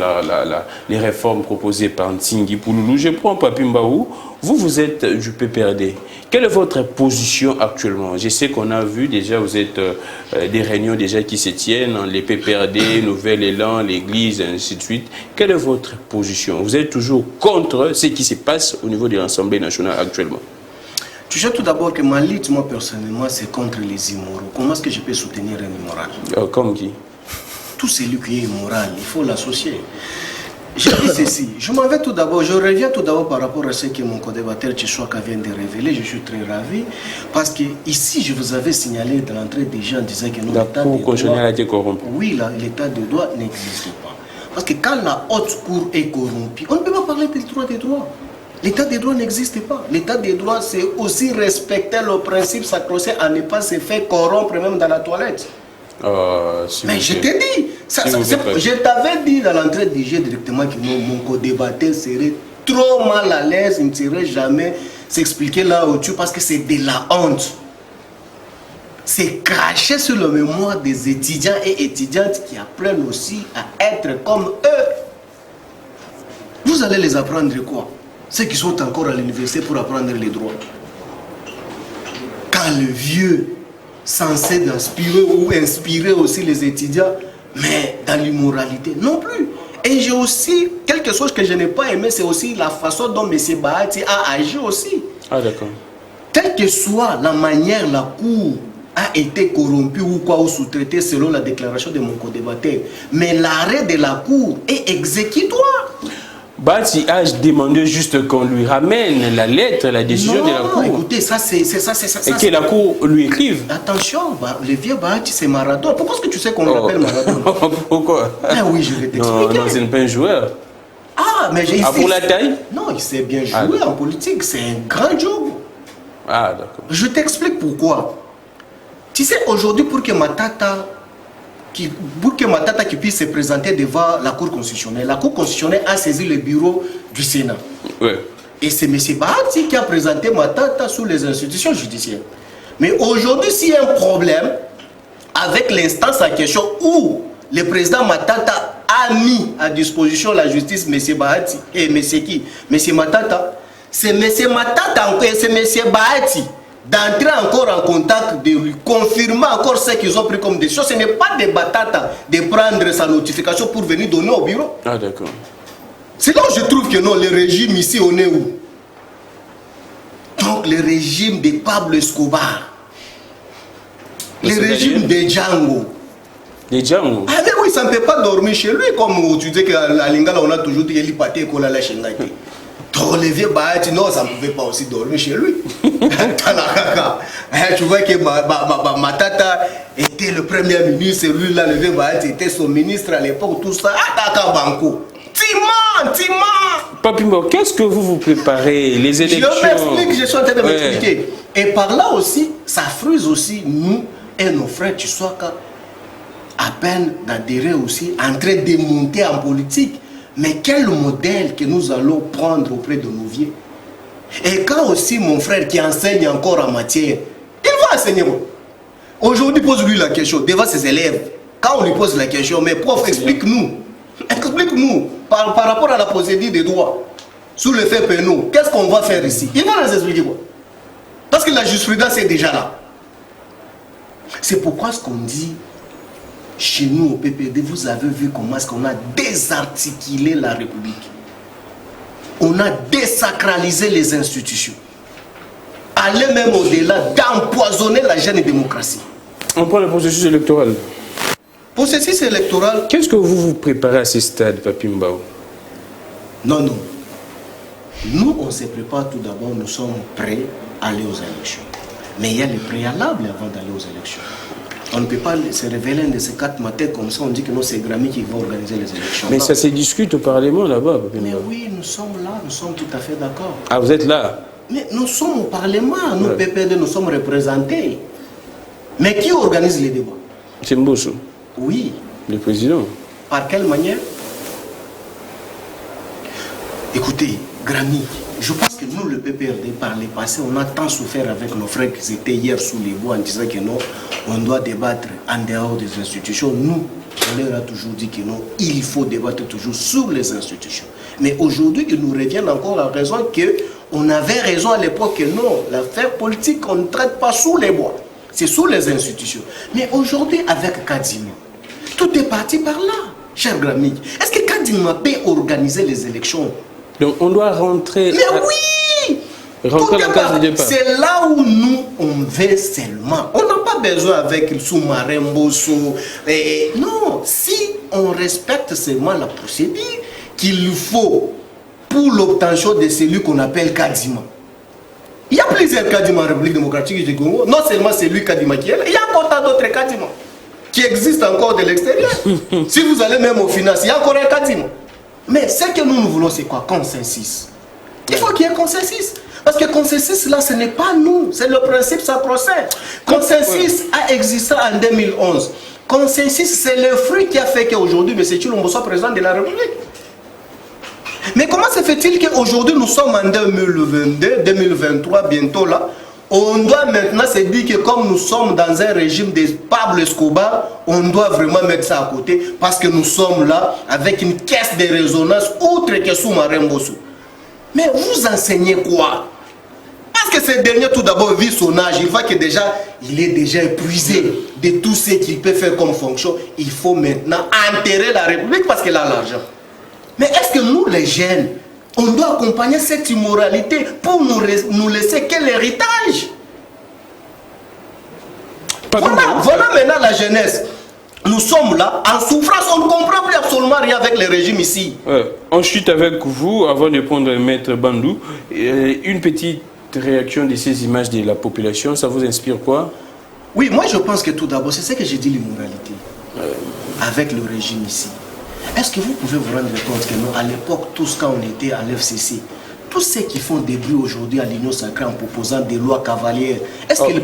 les réformes proposées par Ntingi Pouloulou. Je prends Papi Mbaou. Vous êtes du PPRD. Quelle est votre position actuellement? Je sais qu'on a vu déjà, vous êtes des réunions déjà qui se tiennent, les PPRD, Nouvel Élan, l'Église, ainsi de suite. Quelle est votre position? Vous êtes toujours contre ce qui se passe au niveau de l'Assemblée nationale actuellement? Tu sais tout d'abord que ma lutte, moi personnellement, c'est contre les immoraux. Comment est-ce que je peux soutenir un immoral? Comme qui? Tout celui qui est immoral, il faut l'associer. Je dis ceci, je m'en vais tout d'abord, je reviens tout d'abord par rapport à ce que mon co-débatteur Tchiswaka vient de révéler. Je suis très ravi parce que ici, je vous avais signalé de l'entrée des gens en disant que nous, l'état de droit, a été corrompu. Oui, l'état de droit n'existe pas. Parce que quand la haute cour est corrompue, on ne peut pas parler de droit des droits. L'état des droits n'existe pas. L'état des droits, c'est aussi respecter le principe sacro-saint à ne pas se faire corrompre même dans la toilette. Mais je t'ai dit, je t'avais dit dans l'entrée du jeu directement que mon co-débatteur serait trop mal à l'aise, il ne saurait jamais s'expliquer là au-dessus parce que c'est de la honte. C'est cracher sur la mémoire des étudiants et étudiantes qui apprennent aussi à être comme eux. Vous allez les apprendre quoi? Ceux qui sont encore à l'université pour apprendre les droits. Quand le vieux censé d'inspirer ou inspirer aussi les étudiants, mais dans l'immoralité, non plus. Et j'ai aussi, quelque chose que je n'ai pas aimé, c'est aussi la façon dont M. Bahati a agi aussi. Ah d'accord. Quelle que soit la manière, la cour a été corrompue ou quoi, ou sous-traitée selon la déclaration de mon co-débatteur, mais l'arrêt de la cour est exécutoire. Bahati a demandé juste qu'on lui ramène la lettre, la décision de la Cour. Écoutez, ça c'est ça. Et que la Cour lui écrive. Attention, le vieux Bahati c'est Maradona. Pourquoi est-ce que tu sais qu'on l'appelle Maradona? Pourquoi? Ah oui, je vais t'expliquer. Non, c'est pas un joueur. Ah, mais j'ai pour la taille? Non, il sait bien jouer en politique. C'est un grand job. Ah, d'accord. Je t'explique pourquoi. Tu sais, aujourd'hui, pour que Matata qui puisse se présenter devant la Cour constitutionnelle a saisi le bureau du Sénat. Ouais. Et c'est M. Bahati qui a présenté Matata sous les institutions judiciaires. Mais aujourd'hui, s'il y a un problème avec l'instance en question où le président Matata a mis à disposition la justice M. Bahati et M. qui? M. Matata. C'est M. Matata et c'est M. Bahati d'entrer encore en contact, de lui confirmer encore ce qu'ils ont pris comme décision. Ce n'est pas des batatas de prendre sa notification pour venir donner au bureau. Ah d'accord. C'est là où je trouve que non, le régime ici, on est où? Donc le régime de Pablo Escobar, Le régime des Django. Des Django? Ah mais oui, ça ne peut pas dormir chez lui, comme tu dis qu'à Lingala, on a toujours dit qu'il y a pâté qu'on a la chaîne. Le Bahati, non, ça ne pouvait pas aussi dormir chez lui. Tu vois que ma tata était le premier ministre, lui-là, le vieux Bahati était son ministre à l'époque, tout ça. Ataka Banco. Tima. Papimbo, qu'est-ce que vous préparez? Les élections? Je m'explique, je suis en train de m'expliquer. Et par là aussi, ça frise aussi nous et nos frères Tshisekedi à peine d'adhérer aussi, en train de monter en politique. Mais quel modèle que nous allons prendre auprès de nos vieux? Et quand aussi mon frère qui enseigne encore en matière, il va enseigner quoi? Aujourd'hui, pose-lui la question devant ses élèves. Quand on lui pose la question, mais prof, explique-nous. Explique-nous par rapport à la procédure des droits sous le fait pénal. Qu'est-ce qu'on va faire ici? Il va nous expliquer quoi? Parce que la jurisprudence est déjà là. C'est pourquoi ce qu'on dit chez nous au PPD, vous avez vu comment est-ce qu'on a désarticulé la République. On a désacralisé les institutions. Aller même au-delà d'empoisonner la jeune démocratie. On prend le processus électoral. Processus électoral. Qu'est-ce que vous préparez à ce stade, Papi Mbao? Non. Nous, on se prépare tout d'abord, nous sommes prêts à aller aux élections. Mais il y a les préalables avant d'aller aux élections. On ne peut pas se révéler de ces 4 matins comme ça, on dit que non, c'est Grammy qui va organiser les élections. Mais ça se discute au Parlement là-bas. Mais oui, nous sommes là, nous sommes tout à fait d'accord. Ah, vous êtes là? Mais nous sommes au Parlement, nous, PPD, nous sommes représentés. Mais qui organise les débats? C'est Mbosso. Oui. Le président. Par quelle manière? Écoutez, Grammy, je pense que nous, le PPRD, par le passé, on a tant souffert avec nos frères qui étaient hier sous les bois en disant que non, on doit débattre en dehors des institutions. Nous, on leur a toujours dit que non, il faut débattre toujours sur les institutions. Mais aujourd'hui, ils nous reviennent encore à raison qu'on avait raison à l'époque que non, l'affaire politique, on ne traite pas sous les bois. C'est sous les institutions. Mais aujourd'hui, avec Kadima, tout est parti par là, cher Grammy. Est-ce que Kadima peut organiser les élections? Donc on doit rentrer... Mais oui! C'est là où nous, on veut seulement. On n'a pas besoin avec le sous-marin Mbosso. Non, si on respecte seulement la procédure qu'il faut pour l'obtention de celui qu'on appelle Kadima. Il y a plusieurs Kadima en République démocratique du Congo. Non seulement celui Kadima qui est là, il y a encore d'autres Kadima qui existent encore de l'extérieur. Si vous allez même aux finances, il y a encore un Kadima. Mais ce que nous voulons, c'est quoi? Consensus. Il faut qu'il y ait consensus. Parce que consensus, là, ce n'est pas nous. C'est le principe, ça procède. Consensus a existé en 2011. Consensus, c'est le fruit qui a fait qu'aujourd'hui, M. Tshilombo soit président de la République. Mais comment se fait-il qu'aujourd'hui, nous sommes en 2022, 2023, bientôt là, on doit maintenant se dire que comme nous sommes dans un régime de Pablo Escobar, on doit vraiment mettre ça à côté parce que nous sommes là avec une caisse de résonance autre que sous-marin Mbosso. Mais vous enseignez quoi? Parce que ce dernier tout d'abord vit son âge, il voit que déjà, il est déjà épuisé de tout ce qu'il peut faire comme fonction. Il faut maintenant enterrer la République parce qu'elle a l'argent. Mais est-ce que nous les jeunes, on doit accompagner cette immoralité pour nous laisser quel héritage? Voilà maintenant la jeunesse. Nous sommes là, en souffrance, on ne comprend plus absolument rien avec le régime ici. On chute avec vous, avant de prendre Maître Bandou. Une petite réaction de ces images de la population, ça vous inspire quoi? Oui, moi je pense que tout d'abord, c'est ce que j'ai dit, l'immoralité. Avec le régime ici. Est-ce que vous pouvez vous rendre compte que nous, à l'époque, tous quand on était à l'FCC, tous ceux qui font des bruits aujourd'hui à l'Union sacrée en proposant des lois cavalières, est-ce qu'ils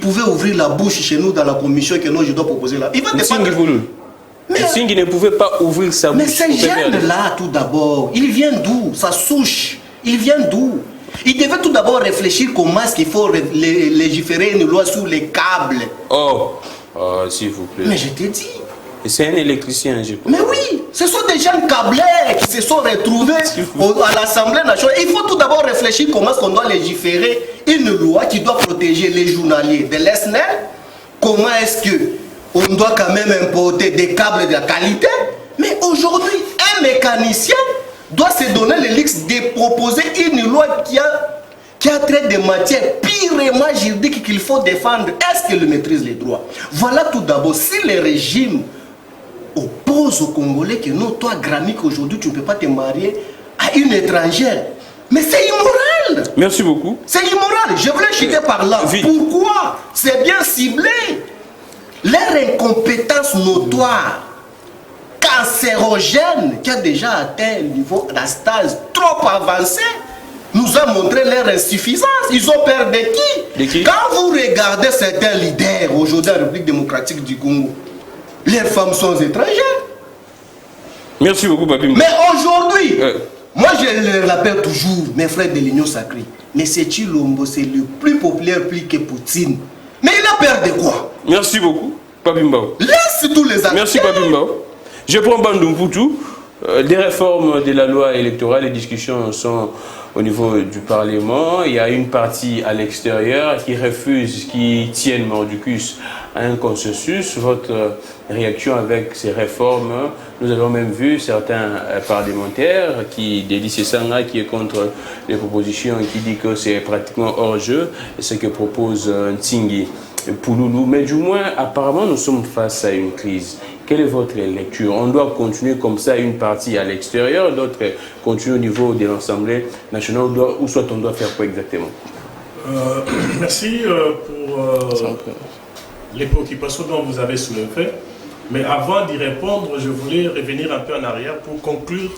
pouvaient ouvrir la bouche chez nous dans la commission que nous, je dois proposer là? Il va Singh ne pouvait pas ouvrir sa bouche. Mais ces jeunes-là, tout d'abord, ils viennent d'où? Ça souche. Ils viennent d'où? Ils devaient tout d'abord réfléchir comment est-ce qu'il faut légiférer une loi sur les câbles. S'il vous plaît. Mais je t'ai dit. C'est un électricien, je crois. Mais oui, ce sont des gens câblés qui se sont retrouvés à l'Assemblée nationale. Il faut tout d'abord réfléchir comment est-ce qu'on doit légiférer une loi qui doit protéger les journaliers de l'ESNEL. Comment est-ce qu'on doit quand même importer des câbles de qualité. Mais aujourd'hui, un mécanicien doit se donner le luxe de proposer une loi qui a trait des matières purement juridiques qu'il faut défendre, est-ce qu'il maîtrise les droits? Voilà tout d'abord, si le régime oppose aux Congolais que non, toi, Gramic, aujourd'hui, tu ne peux pas te marier à une étrangère. Mais c'est immoral. Merci beaucoup. C'est immoral. Je voulais chuter par là. Pourquoi? C'est bien ciblé. Leur incompétence notoire, cancérogène, qui a déjà atteint le niveau d'astase trop avancé, nous a montré leur insuffisance. Ils ont peur de qui? Quand vous regardez certains leaders aujourd'hui en République démocratique du Congo, les femmes sont étrangères. Merci beaucoup, Papi. Mais aujourd'hui, moi je le rappelle toujours, mes frères de l'Union Sacrée, mais c'est Chilombo, c'est le plus populaire plus que Poutine. Mais il a peur de quoi? Merci beaucoup, Papi Mbao. Laisse tous les acteurs. Merci, Papi Mbao. Je prends Bandung Poutou. Des réformes de la loi électorale, les discussions sont au niveau du Parlement. Il y a une partie à l'extérieur qui refuse, qui tienne mordicus à un consensus. Votre réaction avec ces réformes? Nous avons même vu certains parlementaires qui, Délice Sanga, qui est contre les propositions et qui dit que c'est pratiquement hors jeu, ce que propose Ntingi Pouloulou. Mais du moins, apparemment, nous sommes face à une crise. Quelle est votre lecture? On doit continuer comme ça, une partie à l'extérieur, d'autres continuer au niveau de l'Assemblée nationale, ou soit on doit faire quoi exactement? Merci pour les préoccupations dont vous avez soulevées. Mais avant d'y répondre, je voulais revenir un peu en arrière pour conclure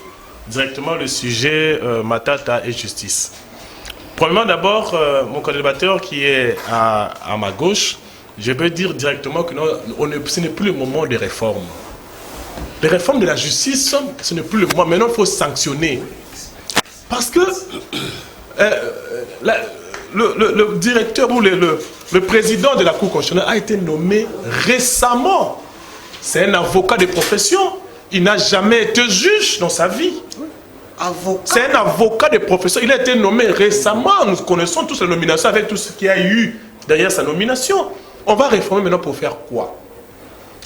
directement le sujet Matata et justice. Premièrement, d'abord, mon co-débatteur qui est à ma gauche, je veux dire directement que ce n'est plus le moment des réformes. Les réformes de la justice, ce n'est plus le moment. Maintenant, il faut sanctionner. Parce que le directeur ou le président de la Cour constitutionnelle a été nommé récemment. C'est un avocat de profession. Il n'a jamais été juge dans sa vie. C'est un avocat de profession. Il a été nommé récemment. Nous connaissons tous les nominations avec tout ce qu'il y a eu derrière sa nomination. On va réformer maintenant pour faire quoi?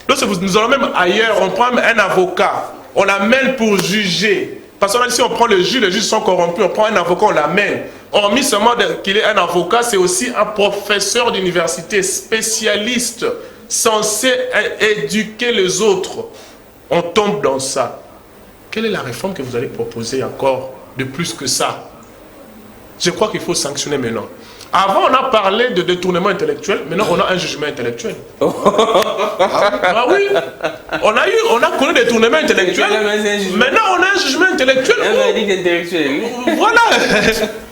Lorsque nous allons même ailleurs, on prend un avocat, on l'amène pour juger. Parce que si on prend le juge, les juges sont corrompus, on prend un avocat, on l'amène. Hormis seulement qu'il est un avocat, c'est aussi un professeur d'université, spécialiste, censé éduquer les autres. On tombe dans ça. Quelle est la réforme que vous allez proposer encore de plus que ça? Je crois qu'il faut sanctionner maintenant. Avant, on a parlé de détournement intellectuel. Maintenant, on a un jugement intellectuel. Ah oui. On a connu détournement intellectuel. Maintenant, on a un jugement intellectuel. Voilà.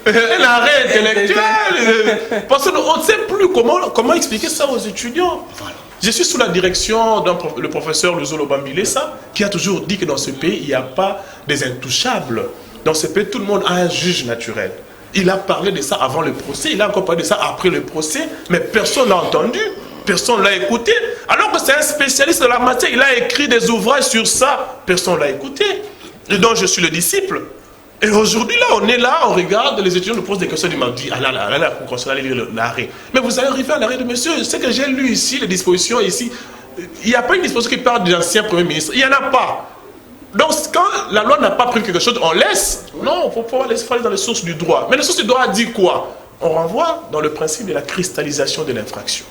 Un arrêt intellectuel. Parce qu'on ne sait plus comment expliquer ça aux étudiants. Je suis sous la direction du professeur Luzolo Bambilesa, qui a toujours dit que dans ce pays, il n'y a pas des intouchables. Dans ce pays, tout le monde a un juge naturel. Il a parlé de ça avant le procès, il a encore parlé de ça après le procès, mais personne n'a entendu, personne ne l'a écouté. Alors que c'est un spécialiste de la matière, il a écrit des ouvrages sur ça, personne ne l'a écouté. Et donc je suis le disciple. Et aujourd'hui, là, on est là, on regarde, les étudiants nous posent des questions, ils m'ont dit, ah là, la Cour constitutionnelle, allez lire l'arrêt. Mais vous allez arriver à l'arrêt de monsieur, c'est que j'ai lu ici, les dispositions ici. Il n'y a pas une disposition qui parle de l'ancien Premier ministre, il n'y en a pas. Donc, quand la loi n'a pas pris quelque chose, on laisse. Non, il faut aller dans les sources du droit. Mais les sources du droit dit quoi? On renvoie dans le principe de la cristallisation de l'infraction.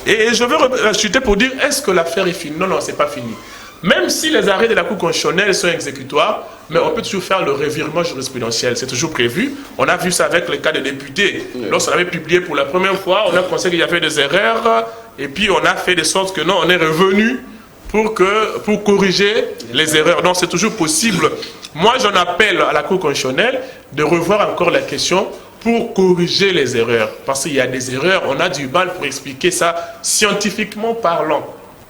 Et je veux chuter pour dire, est-ce que l'affaire est finie? Non, non, c'est pas fini. Même si les arrêts de la Cour constitutionnelle sont exécutoires, mais on peut toujours faire le revirement jurisprudentiel. C'est toujours prévu. On a vu ça avec le cas des députés. Lorsqu'on avait publié pour la première fois, on a pensé qu'il y avait des erreurs. Et puis, on a fait de sorte que non, on est revenu pour corriger les erreurs. Donc c'est toujours possible. Moi j'en appelle à la Cour constitutionnelle de revoir encore la question pour corriger les erreurs. Parce qu'il y a des erreurs, on a du mal pour expliquer ça scientifiquement parlant.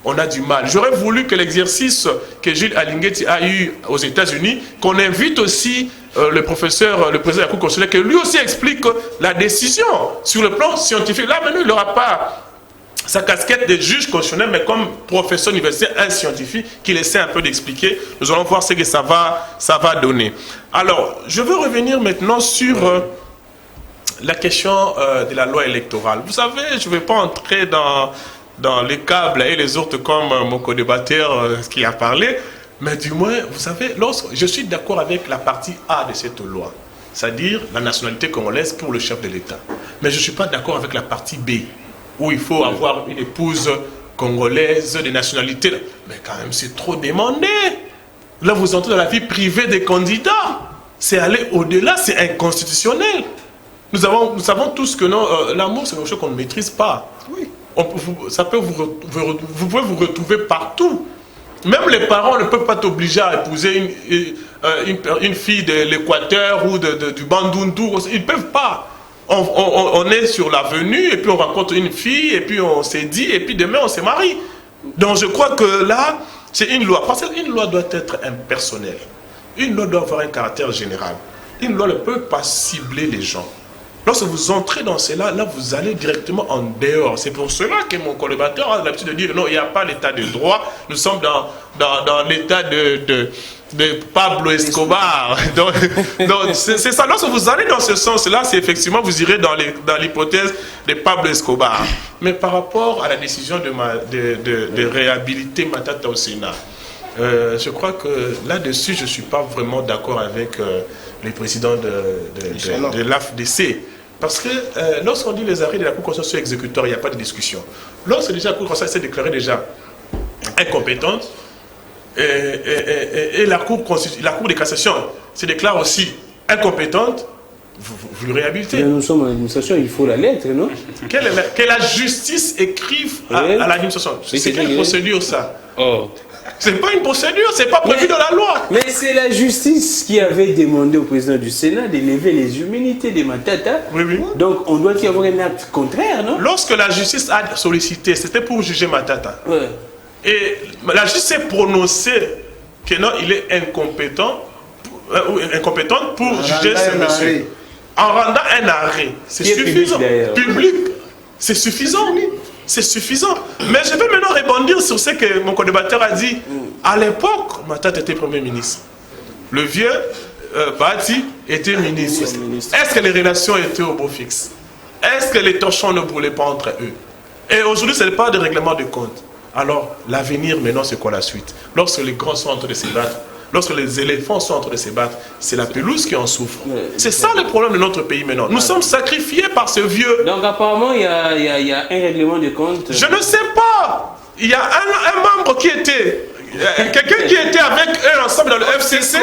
On a du mal. J'aurais voulu que l'exercice que Gilles Alinguetti a eu aux États-Unis, qu'on invite aussi le président de la Cour constitutionnelle, que lui aussi explique la décision sur le plan scientifique. Là maintenant il n'aura pas sa casquette de juge constitutionnel, mais comme professeur universitaire, un scientifique qui essaie un peu d'expliquer. Nous allons voir ce que ça va donner. Alors, je veux revenir maintenant sur la question de la loi électorale. Vous savez, je ne vais pas entrer dans les câbles et les autres comme mon co-débatteur qui a parlé, mais du moins, vous savez, je suis d'accord avec la partie A de cette loi. c'est-à-dire la nationalité congolaise pour le chef de l'État. Mais je ne suis pas d'accord avec la partie B, où il faut avoir une épouse congolaise de nationalité. Mais quand même, c'est trop demandé. Là, vous entrez dans la vie privée des candidats. C'est aller au-delà, c'est inconstitutionnel. Nous savons tous que l'amour, c'est quelque chose qu'on ne maîtrise pas. Oui. Vous pouvez vous retrouver partout. Même les parents ne peuvent pas t'obliger à épouser une fille de l'Équateur ou du Bandundu. Ils ne peuvent pas. On est sur l'avenue et puis on rencontre une fille et puis on s'est dit et puis demain on se marie. Donc je crois que là, c'est une loi. Parce qu'une loi doit être impersonnelle. Une loi doit avoir un caractère général. Une loi ne peut pas cibler les gens. Lorsque vous entrez dans cela, là, vous allez directement en dehors. C'est pour cela que mon collaborateur a l'habitude de dire non, il n'y a pas l'état de droit. Nous sommes dans l'état de Pablo Escobar. Donc c'est ça. Lorsque vous allez dans ce sens-là, c'est effectivement, vous irez dans l'hypothèse de Pablo Escobar. Mais par rapport à la décision de réhabiliter Matata au Sénat, je crois que là-dessus, je ne suis pas vraiment d'accord avec les présidents de l'AFDC. Parce que lorsqu'on dit les arrêts de la Cour constitutionnelle exécutoire, il n'y a pas de discussion. Lorsque déjà la Cour constitutionnelle s'est déclarée déjà incompétente, et la Cour de cassation se déclare aussi incompétente, vous le réhabilitez. Nous sommes en administration, il faut la lettre, non? Que la justice écrive à l'administration. C'est une procédure, ça. Oh. C'est pas une procédure, c'est pas prévu dans la loi. Mais c'est la justice qui avait demandé au président du Sénat de lever les immunités de Matata. Oui, oui. Donc on doit y avoir un acte contraire, non? Lorsque la justice a sollicité, c'était pour juger Matata. Ouais. Et la justice s'est prononcée que non, il est incompétent pour juger ce monsieur. En rendant un arrêt. C'est suffisant. Public. C'est suffisant. C'est suffisant. Mais je vais maintenant rebondir sur ce que mon co-débatteur a dit. À l'époque, Matata était Premier ministre. Le vieux Bati était ministre. Est-ce que les relations étaient au beau fixe? Est-ce que les torchons ne brûlaient pas entre eux? Et aujourd'hui, ce n'est pas de règlement de compte. Alors, l'avenir maintenant, c'est quoi la suite? Lorsque les grands sont en train de se battre, lorsque les éléphants sont en train de se battre, c'est la pelouse qui en souffre. C'est ça le problème de notre pays maintenant. Nous sommes sacrifiés par ce vieux. Donc apparemment, il y a un règlement de compte. Je ne sais pas. Il y a un membre qui était... Quelqu'un qui était avec eux ensemble dans le FCC.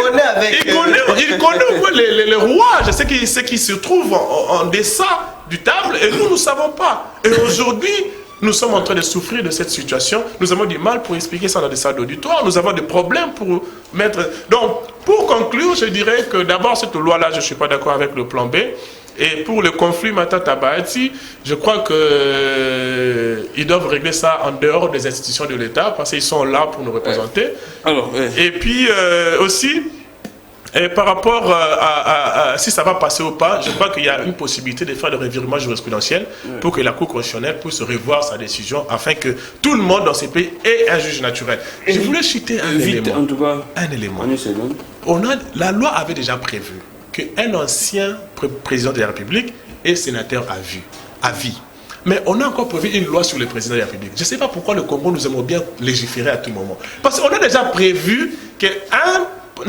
Il connaît les rois. Je sais qui se trouvent en dessin du table et nous ne savons pas. Et aujourd'hui... Nous sommes en train de souffrir de cette situation. Nous avons du mal pour expliquer ça dans des salles d'auditoire. Nous avons des problèmes pour mettre... Donc, pour conclure, je dirais que d'abord, cette loi-là, je ne suis pas d'accord avec le plan B. Et pour le conflit Matata-Bahati, je crois qu'ils doivent régler ça en dehors des institutions de l'État parce qu'ils sont là pour nous représenter. Alors, et puis aussi... Et par rapport à si ça va passer ou pas, je crois qu'il y a une possibilité de faire le revirement jurisprudentiel pour que la Cour constitutionnelle puisse revoir sa décision afin que tout le monde dans ces pays ait un juge naturel. Je voulais citer un élément. En tout cas, un élément. La loi avait déjà prévu qu'un ancien président de la République est sénateur à vie. Mais on a encore prévu une loi sur le président de la République. Je ne sais pas pourquoi le Congo nous aimerait bien légiférer à tout moment. Parce qu'on a déjà prévu qu'un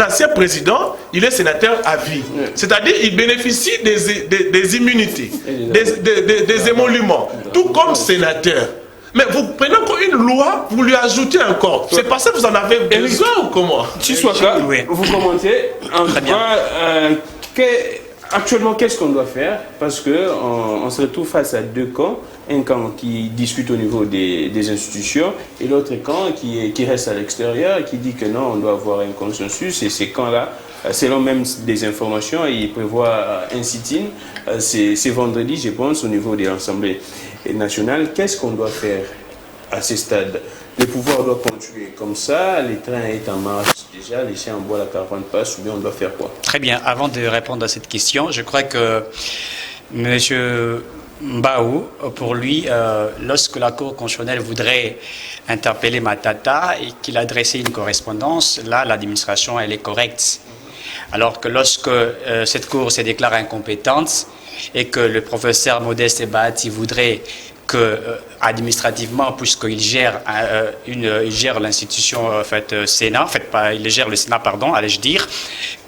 ancien président, il est sénateur à vie. C'est-à-dire qu'il bénéficie des immunités, des émoluments, tout comme sénateur. Mais vous prenez encore une loi, vous lui ajoutez encore. C'est parce que vous en avez besoin ou comment? Vous commentez. Très bien. Actuellement, qu'est-ce qu'on doit faire? Parce qu'on se retrouve face à deux camps. Un camp qui discute au niveau des institutions et l'autre camp qui reste à l'extérieur et qui dit que non, on doit avoir un consensus. Et ces camps-là, selon même des informations, ils prévoient un sit-in. C'est vendredi, je pense, au niveau de l'Assemblée nationale. Qu'est-ce qu'on doit faire à ce stade? Le pouvoir doit continuer comme ça, les trains est en marche déjà, les chiens en bois, la caravane passe, ou bien on doit faire quoi? Très bien, avant de répondre à cette question, je crois que M. Mbaou, pour lui, lorsque la Cour constitutionnelle voudrait interpeller Matata et qu'il adressait une correspondance, là, l'administration, elle est correcte. Alors que lorsque cette Cour se déclare incompétente et que le professeur Modeste Bahati voudrait que administrativement, puisqu'il gère il gère l'institution Sénat, il gère le Sénat, pardon, allais-je dire,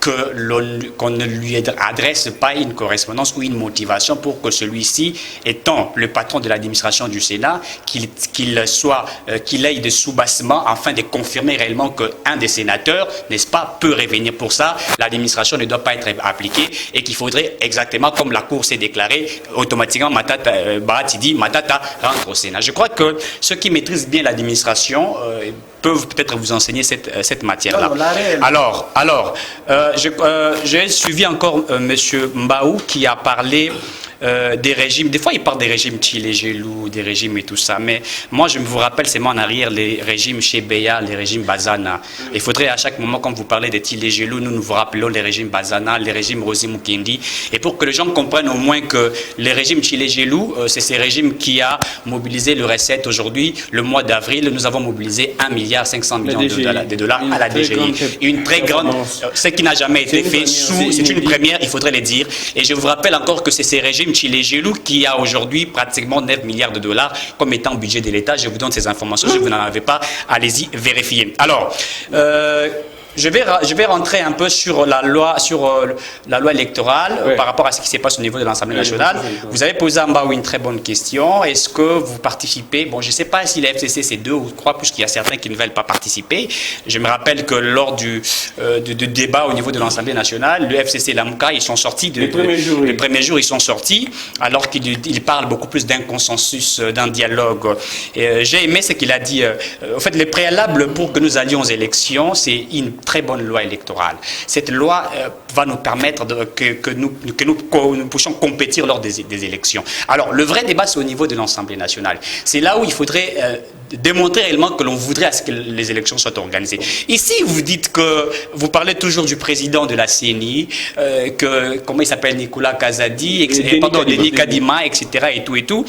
qu'on ne lui adresse pas une correspondance ou une motivation pour que celui-ci, étant le patron de l'administration du Sénat, qu'il ait des sous-bassements afin de confirmer réellement qu'un des sénateurs, n'est-ce pas, peut revenir. Pour ça, l'administration ne doit pas être appliquée et qu'il faudrait exactement, comme la Cour s'est déclarée, automatiquement, Bahati dit, Matata rentre au Sénat. Je crois que ceux qui maîtrisent bien l'administration peuvent peut-être vous enseigner cette matière-là. Alors, j'ai suivi encore M. Mbaou qui a parlé des régimes. Des fois, il parle des régimes Tchilé-Gelou, des régimes et tout ça. Mais moi, je me vous rappelle, c'est moi en arrière, les régimes Chebeya, les régimes Bazana. Il faudrait à chaque moment, quand vous parlez de Tchilé-Gelou, nous vous rappelons les régimes Bazana, les régimes Rosi Mukendi. Et pour que les gens comprennent au moins que les régimes Tchilé-Gelou, c'est ces régimes qui a mobilisé le recette aujourd'hui. Le mois d'avril, nous avons mobilisé 1,5 milliard de dollars à la DGI. Une très grande, ce qui n'a jamais été fait c'est une première, il faudrait le dire. Et je vous rappelle encore que c'est ces régimes Tchilé-Gelou qui a aujourd'hui pratiquement 9 milliards de dollars comme étant budget de l'État. Je vous donne ces informations, si vous n'en avez pas, allez-y, vérifiez. Alors, je vais rentrer un peu sur la loi électorale par rapport à ce qui se passe au niveau de l'Assemblée nationale. Vous avez posé en bas une très bonne question. Est-ce que vous participez? Bon, je ne sais pas si la FCC c'est 2 ou 3, puisqu'il y a certains qui ne veulent pas participer. Je me rappelle que lors du débat au niveau de l'Assemblée nationale, le FCC et la MOUCA, ils sont sortis. Les premiers jours, ils sont sortis, alors qu'ils parlent beaucoup plus d'un consensus, d'un dialogue. J'ai aimé ce qu'il a dit. En fait, le préalable pour que nous allions aux élections, c'est une très bonne loi électorale. Cette loi va nous permettre que nous puissions compétir lors des élections. Alors, le vrai débat, c'est au niveau de l'Assemblée nationale. C'est là où il faudrait démontrer réellement que l'on voudrait à ce que les élections soient organisées. Ici, vous dites que, vous parlez toujours du président de la CENI, comment il s'appelle, Nicolas Kazadi, Denis Kadima, etc., et tout,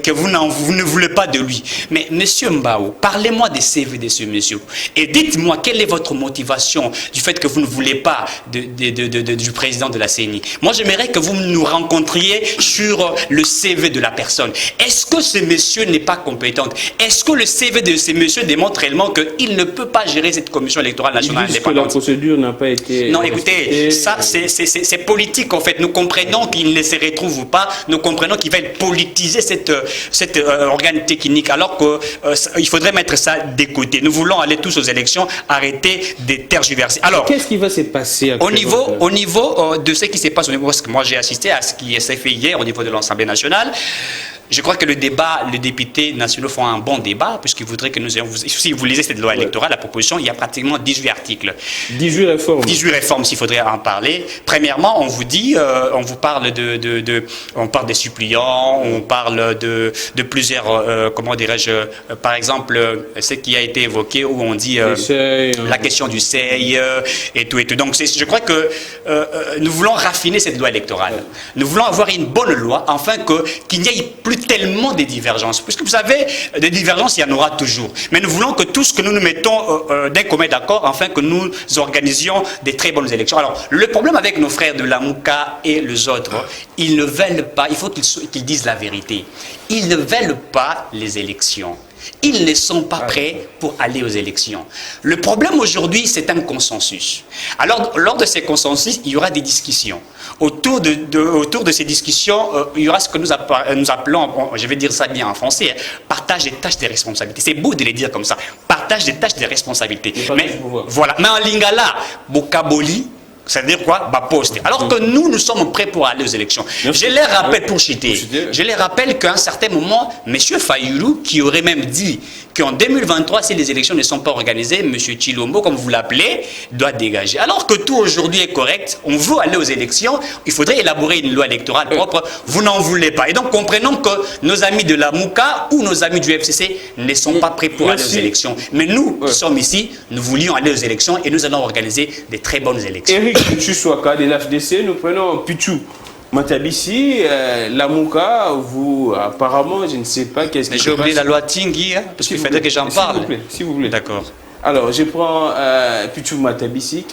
que vous ne voulez pas de lui. Mais, monsieur Mbaou, parlez-moi des CV de ce monsieur. Et dites-moi, quelle est votre motivation du fait que vous ne voulez pas du président de la CENI. Moi, j'aimerais que vous nous rencontriez sur le CV de la personne. Est-ce que ce monsieur n'est pas compétent? Est-ce que le CV de ce monsieur démontre réellement qu'il ne peut pas gérer cette commission électorale nationale indépendante? Que la procédure n'a pas été... Non, écoutez, ça, c'est politique, en fait. Nous comprenons qu'il ne se retrouve pas. Nous comprenons qu'il va politiser cet organe technique, alors qu'il faudrait mettre ça de côté. Nous voulons aller tous aux élections, arrêter de tergiverser. Alors, qu'est-ce qui va se passer au niveau de ce qui se passe au niveau, parce que moi j'ai assisté à ce qui s'est fait hier au niveau de l'Assemblée nationale. Je crois que le débat, les députés nationaux font un bon débat, puisqu'ils voudraient que nous ayons... Si vous lisez cette loi électorale, la proposition, il y a pratiquement 18 articles. 18 réformes. 18 réformes, s'il faudrait en parler. Premièrement, on vous dit, on vous parle on parle des suppliants, on parle de plusieurs, comment dirais-je, par exemple, ce qui a été évoqué, où on dit la question du seuil et tout. Donc, je crois que nous voulons raffiner cette loi électorale. Nous voulons avoir une bonne loi, afin qu'il n'y ait plus tellement de divergences. Puisque vous savez, des divergences, il y en aura toujours. Mais nous voulons que tout ce que nous nous mettons d'un commun d'accord, afin que nous organisions des très bonnes élections. Alors, le problème avec nos frères de la MOUCA et les autres, ils ne veulent pas, il faut qu'ils disent la vérité. Ils ne veulent pas les élections. Ils ne sont pas prêts pour aller aux élections. Le problème aujourd'hui, c'est un consensus. Alors, lors de ces consensus, il y aura des discussions. Autour de ces discussions, il y aura ce que nous appelons, je vais dire ça bien en français, partage des tâches des responsabilités. C'est beau de les dire comme ça. Partage des tâches des responsabilités. Mais voilà. Mais en lingala, Bokaboli, ça veut dire quoi? Poste. Alors que nous sommes prêts pour aller aux élections. Je les rappelle, pour citer, je les rappelle qu'à un certain moment, M. Fayoulou, qui aurait même dit qu'en 2023, si les élections ne sont pas organisées, M. Chilombo, comme vous l'appelez, doit dégager. Alors que tout aujourd'hui est correct, on veut aller aux élections, il faudrait élaborer une loi électorale propre, vous n'en voulez pas. Et donc, comprenons que nos amis de la MOUCA ou nos amis du FCC ne sont pas prêts pour aller aux élections. Mais nous, qui sommes ici, nous voulions aller aux élections et nous allons organiser des très bonnes élections. Pichou-Swaka de l'AFDC, nous prenons Pichou Matabisi, la MOUCA, vous, apparemment, je ne sais pas qu'est-ce que... Mais j'ai oublié la loi Tingui, parce qu'il fallait que j'en parle. S'il vous plaît. D'accord. Alors, je prends Pichou Matabisi.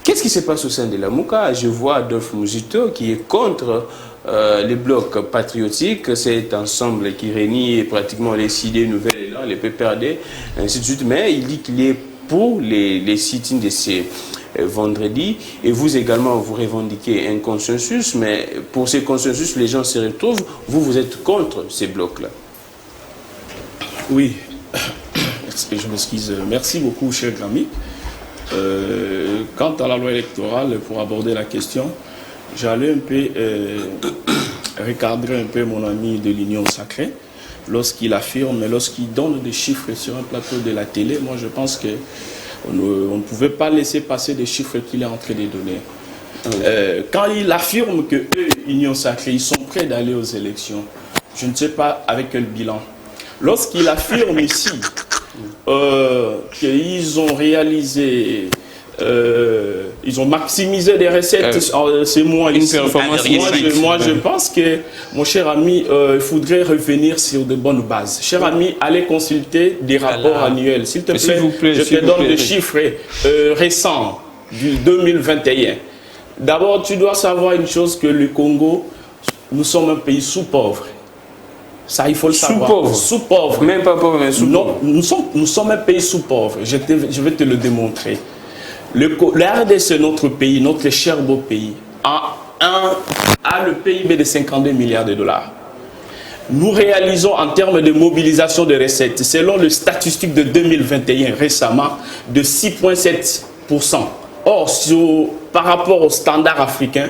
Qu'est-ce qui se passe au sein de la MOUCA? Je vois Adolphe Mouzito qui est contre les blocs patriotiques, cet ensemble qui réunit pratiquement les CD Nouvelles, les PPRD, ainsi de suite, mais il dit qu'il est pour les sit-ins de ces vendredi. Et vous également, vous revendiquez un consensus, mais pour ces consensus, les gens se retrouvent. Vous êtes contre ces blocs-là. Oui, je m'excuse. Merci beaucoup, cher Gramic. Quant à la loi électorale, pour aborder la question, j'allais un peu recadrer un peu mon ami de l'Union Sacrée lorsqu'il affirme, lorsqu'il donne des chiffres sur un plateau de la télé. Moi, je pense qu'on ne pouvait pas laisser passer des chiffres qu'il est en train de donner. Quand il affirme que eux, Union Sacrée, ils sont prêts d'aller aux élections, je ne sais pas avec quel bilan. Lorsqu'il affirme ici qu'ils ont réalisé, ils ont maximisé des recettes ces mois ici. Moi, je pense que, mon cher ami, il faudrait revenir sur de bonnes bases. Cher ami, allez consulter des rapports annuels. S'il te plaît, je te donne des chiffres récents du 2021. D'abord, tu dois savoir une chose, que le Congo, nous sommes un pays sous-pauvre. Ça, il faut le savoir. Sous-pauvre. Même pas pauvre, mais sous-pauvre. Non, nous sommes un pays sous-pauvre. Je vais te le démontrer. La RDC, notre pays, notre cher beau pays, a le PIB de 52 milliards de dollars. Nous réalisons en termes de mobilisation de recettes, selon le statistique de 2021 récemment, de 6,7%. Or, par rapport au standard africain,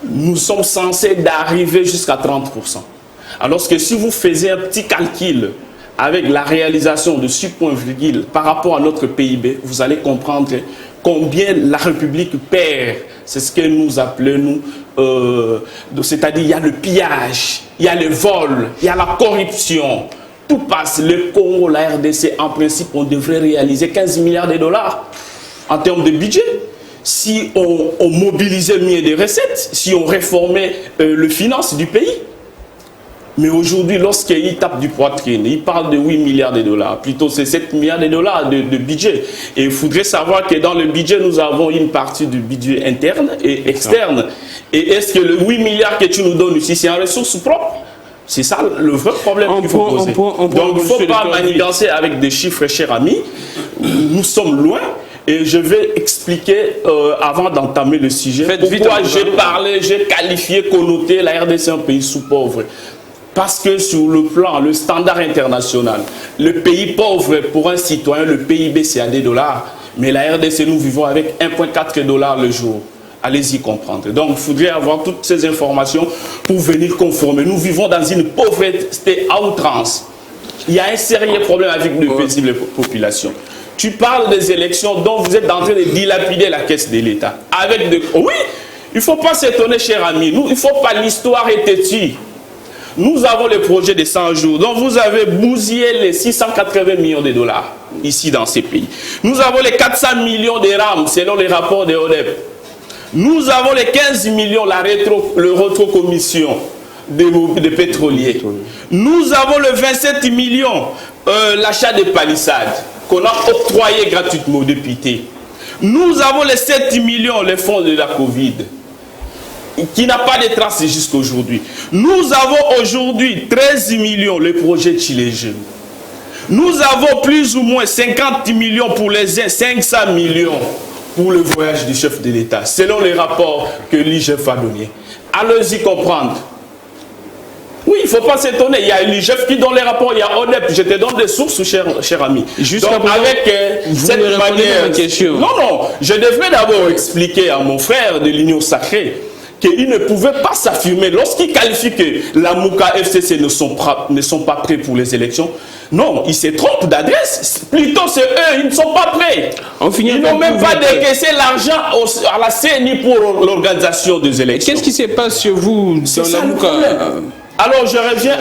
nous sommes censés d'arriver jusqu'à 30%. Alors que si vous faisiez un petit calcul avec la réalisation de 6 points virgule par rapport à notre PIB, vous allez comprendre combien la République perd. C'est ce que nous appelons, c'est-à-dire il y a le pillage, il y a le vol, il y a la corruption. Tout passe. Le Congo, la RDC, en principe, on devrait réaliser 15 milliards de dollars en termes de budget. Si on mobilisait mieux des recettes, si on réformait le finance du pays. Mais aujourd'hui, lorsqu'il tape du poitrine, il parle de 8 milliards de dollars. Plutôt, c'est 7 milliards de dollars de budget. Et il faudrait savoir que dans le budget, nous avons une partie du budget interne et externe. Et est-ce que le 8 milliards que tu nous donnes ici, c'est en ressources propres? C'est ça le vrai problème qu'il faut poser. Donc, il ne faut pas manigancer avec des chiffres, cher ami. Nous sommes loin. Et je vais expliquer, avant d'entamer le sujet, pourquoi j'ai qualifié, connoté la RDC un pays sous-pauvre. Parce que sur le plan, le standard international, le pays pauvre pour un citoyen, le PIB c'est à des dollars. Mais la RDC, nous vivons avec 1,4 $ le jour. Allez-y comprendre. Donc, il faudrait avoir toutes ces informations pour venir conformer. Nous vivons dans une pauvreté à outrance. Il y a un sérieux problème avec de paisibles populations. Tu parles des élections dont vous êtes en train de dilapider la caisse de l'État. Oui, il ne faut pas s'étonner, cher ami. Il ne faut pas, l'histoire est têtue. Nous avons le projet de 100 jours, dont vous avez bousillé les 680 millions de dollars ici dans ces pays. Nous avons les 400 millions de rames selon les rapports de ODEP. Nous avons les 15 millions, le rétrocommission des pétroliers. Nous avons le 27 millions, l'achat des palissades qu'on a octroyé gratuitement aux députés. Nous avons les 7 millions, les fonds de la Covid, qui n'a pas de traces jusqu'à aujourd'hui. Nous avons aujourd'hui 13 millions le projet Chile Jeune. Nous avons plus ou moins 50 millions pour les uns, 500 millions pour le voyage du chef de l'État, selon les rapports que l'IGF a donnés. Allez-y comprendre. Oui, il ne faut pas s'étonner. Il y a l'IGF qui donne les rapports, il y a ODEP. Je te donne des sources, cher ami. Donc, avec cette manière... Non, je devrais d'abord expliquer à mon frère de l'Union Sacrée qu'il ne pouvait pas s'affirmer lorsqu'il qualifie que la Mouka FCC ne sont pas prêts pour les élections. Non, il se trompe d'adresse. Plutôt, c'est eux, ils ne sont pas prêts. Ils n'ont même pas décaissé l'argent à la CNI pour l'organisation des élections. Qu'est-ce qui se passe chez vous dans la Mouka? Alors, je reviens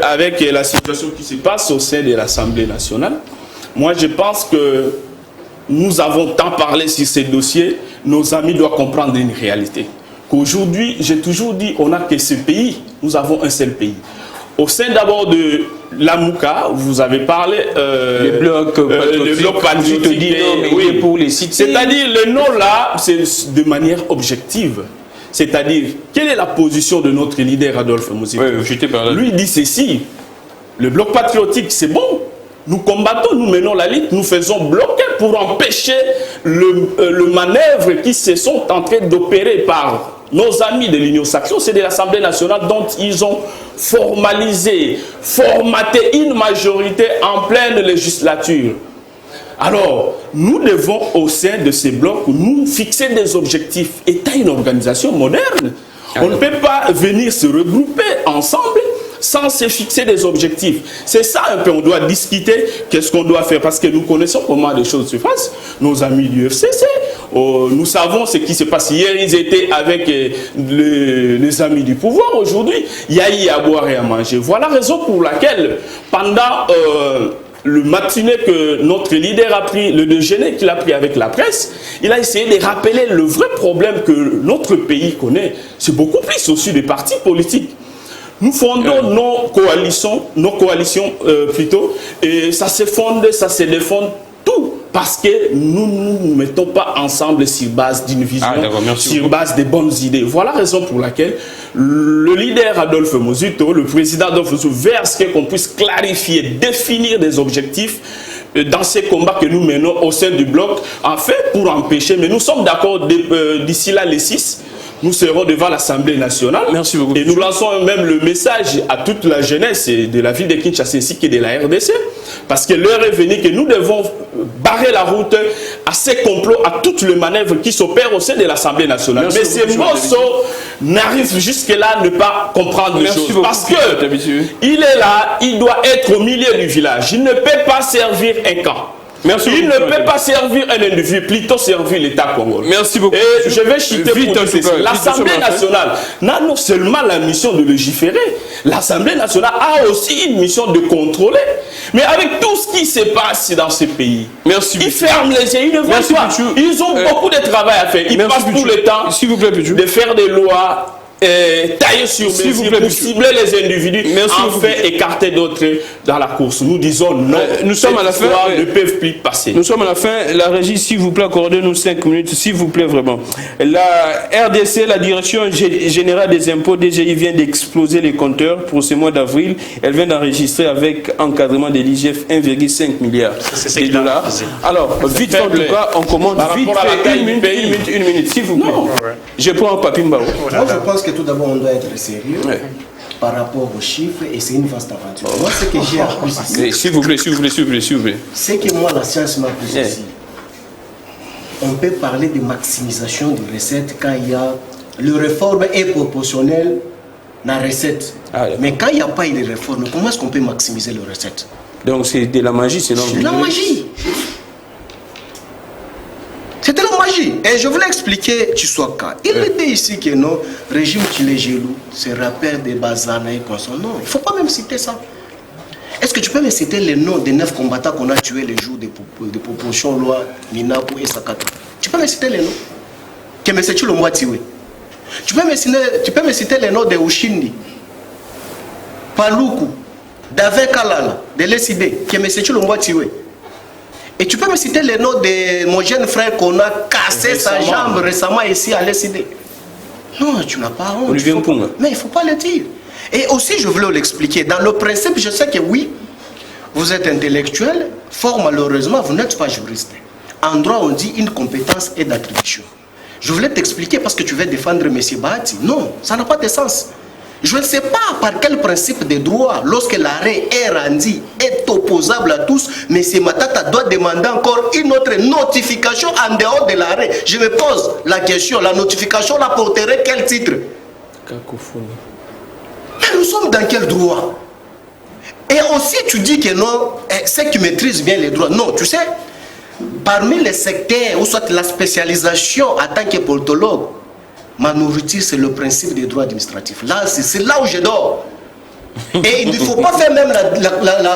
avec la situation qui se passe au sein de l'Assemblée nationale. Moi, je pense que nous avons tant parlé sur ces dossiers. Nos amis doivent comprendre une réalité. Qu'aujourd'hui, j'ai toujours dit, on n'a que ce pays, nous avons un seul pays. Au sein d'abord de la Mouka, vous avez parlé les blocs patriotiques, oui, pour les citer. C'est-à-dire, le nom là, c'est de manière objective. C'est-à-dire, quelle est la position de notre leader Adolphe Moussif? Lui dit ceci, le bloc patriotique, c'est bon, nous combattons, nous menons la lutte, nous faisons bloquer pour empêcher le manœuvre qui se sont en train d'opérer par nos amis de l'Union sacrée, c'est de l'Assemblée nationale dont ils ont formalisé, formaté une majorité en pleine législature. Alors, nous devons au sein de ces blocs nous fixer des objectifs. Étant une organisation moderne, on ne peut pas venir se regrouper ensemble sans se fixer des objectifs. C'est ça un peu, on doit discuter qu'est-ce qu'on doit faire parce que nous connaissons comment les choses se passent. Nos amis du FCC, nous savons ce qui se passe. Hier, ils étaient avec les amis du pouvoir. Aujourd'hui, il y a eu à boire et à manger. Voilà la raison pour laquelle, pendant le matinée que notre leader a pris, le déjeuner qu'il a pris avec la presse, il a essayé de rappeler le vrai problème que notre pays connaît. C'est beaucoup plus au-dessus des partis politiques. Nous fondons nos coalitions plutôt, et ça se fonde, ça se défend tout, parce que nous ne nous mettons pas ensemble sur base d'une vision, sur base des bonnes idées. Voilà la raison pour laquelle le leader Adolphe Mozuto, le président Adolphe Mozuto, veut à ce qu'on puisse clarifier, définir des objectifs dans ces combats que nous menons au sein du bloc, en fait pour empêcher, mais nous sommes d'accord d'ici là les 6, nous serons devant l'Assemblée nationale. Merci beaucoup. Et nous lançons même le message à toute la jeunesse de la ville de Kinshasa ainsi que de la RDC. Parce que l'heure est venue que nous devons barrer la route à ces complots, à toutes les manœuvres qui s'opèrent au sein de l'Assemblée nationale. Mais ces morceaux n'arrivent jusque-là à ne pas comprendre les choses. Parce qu'il est là, il doit être au milieu du village. Il ne peut pas servir un camp. Merci il beaucoup, ne peut pas servir un individu, plutôt servir l'État congolais. Merci beaucoup. Et je vais chuter pour l'Assemblée nationale n'a non seulement la mission de légiférer, l'Assemblée nationale a aussi une mission de contrôler. Mais avec tout ce qui se passe dans ce pays, ils ferment les yeux, ils ne voient pas. Ils ont beaucoup de travail à faire. Ils passent tout le temps de faire des lois tailler sur mesure pour cibler les individus, enfin écarter d'autres dans la course. Nous disons non, nous sommes à la fin, ne peuvent plus passer. Nous sommes à la fin. La régie, s'il vous plaît, accordez-nous 5 minutes, s'il vous plaît, vraiment. La RDC, la Direction Générale des Impôts, DGI, vient d'exploser les compteurs pour ce mois d'avril. Elle vient d'enregistrer avec encadrement de l'IGF 1,5 milliard de dollars. Alors, vite fait, en tout cas, on commande vite fait une minute, s'il vous plaît. Je prends un papier Mbao. Moi, je pense que tout d'abord, on doit être sérieux par rapport aux chiffres et c'est une vaste aventure. Moi, ce que j'ai appris ici... S'il vous plaît. C'est que moi, la science m'a appris ici. On peut parler de maximisation des recettes quand il y a... Le réforme est proportionnel à la recette. Mais quand il n'y a pas de réforme, comment est-ce qu'on peut maximiser les recettes? Donc c'est de la magie, c'est de la magie. C'est de la magie. Et je voulais expliquer Tshisoaka. Il était ici que nos régimes Tchilegelou se rappellent des Bazana et comme ça. Non, il ne faut pas même citer ça. Est-ce que tu peux me citer les noms des 9 combattants qu'on a tués les jours de proportion loi Minapo et Sakato? Tu peux me citer les noms? Que M. Chilombo Tiwe. Tu peux me citer les noms de Ushindi, Paluku, David Kalala, de l'SID, que M. Chilombo Tiwe. Et tu peux me citer les noms de mon jeune frère qu'on a cassé sa jambe récemment ici à l'SID. Non, tu n'as pas honte. Mais il ne faut pas le dire. Et aussi, je voulais l'expliquer. Dans le principe, je sais que oui, vous êtes intellectuel, fort malheureusement, vous n'êtes pas juriste. En droit, on dit une compétence et d'attribution. Je voulais t'expliquer parce que tu veux défendre M. Bahati. Non, ça n'a pas de sens. Je ne sais pas par quel principe de droit, lorsque l'arrêt est rendu, est opposable à tous, M. Matata doit demander encore une autre notification en dehors de l'arrêt. Je me pose la question, la notification la porterait quel titre? Cacophonie. Mais nous sommes dans quel droit? Et aussi tu dis que non, ceux qui maîtrisent bien les droits. Non, tu sais, parmi les secteurs, ou soit la spécialisation en tant que politologue, ma nourriture, c'est le principe des droits administratifs. Là, c'est là où je dors. Et il ne faut pas faire même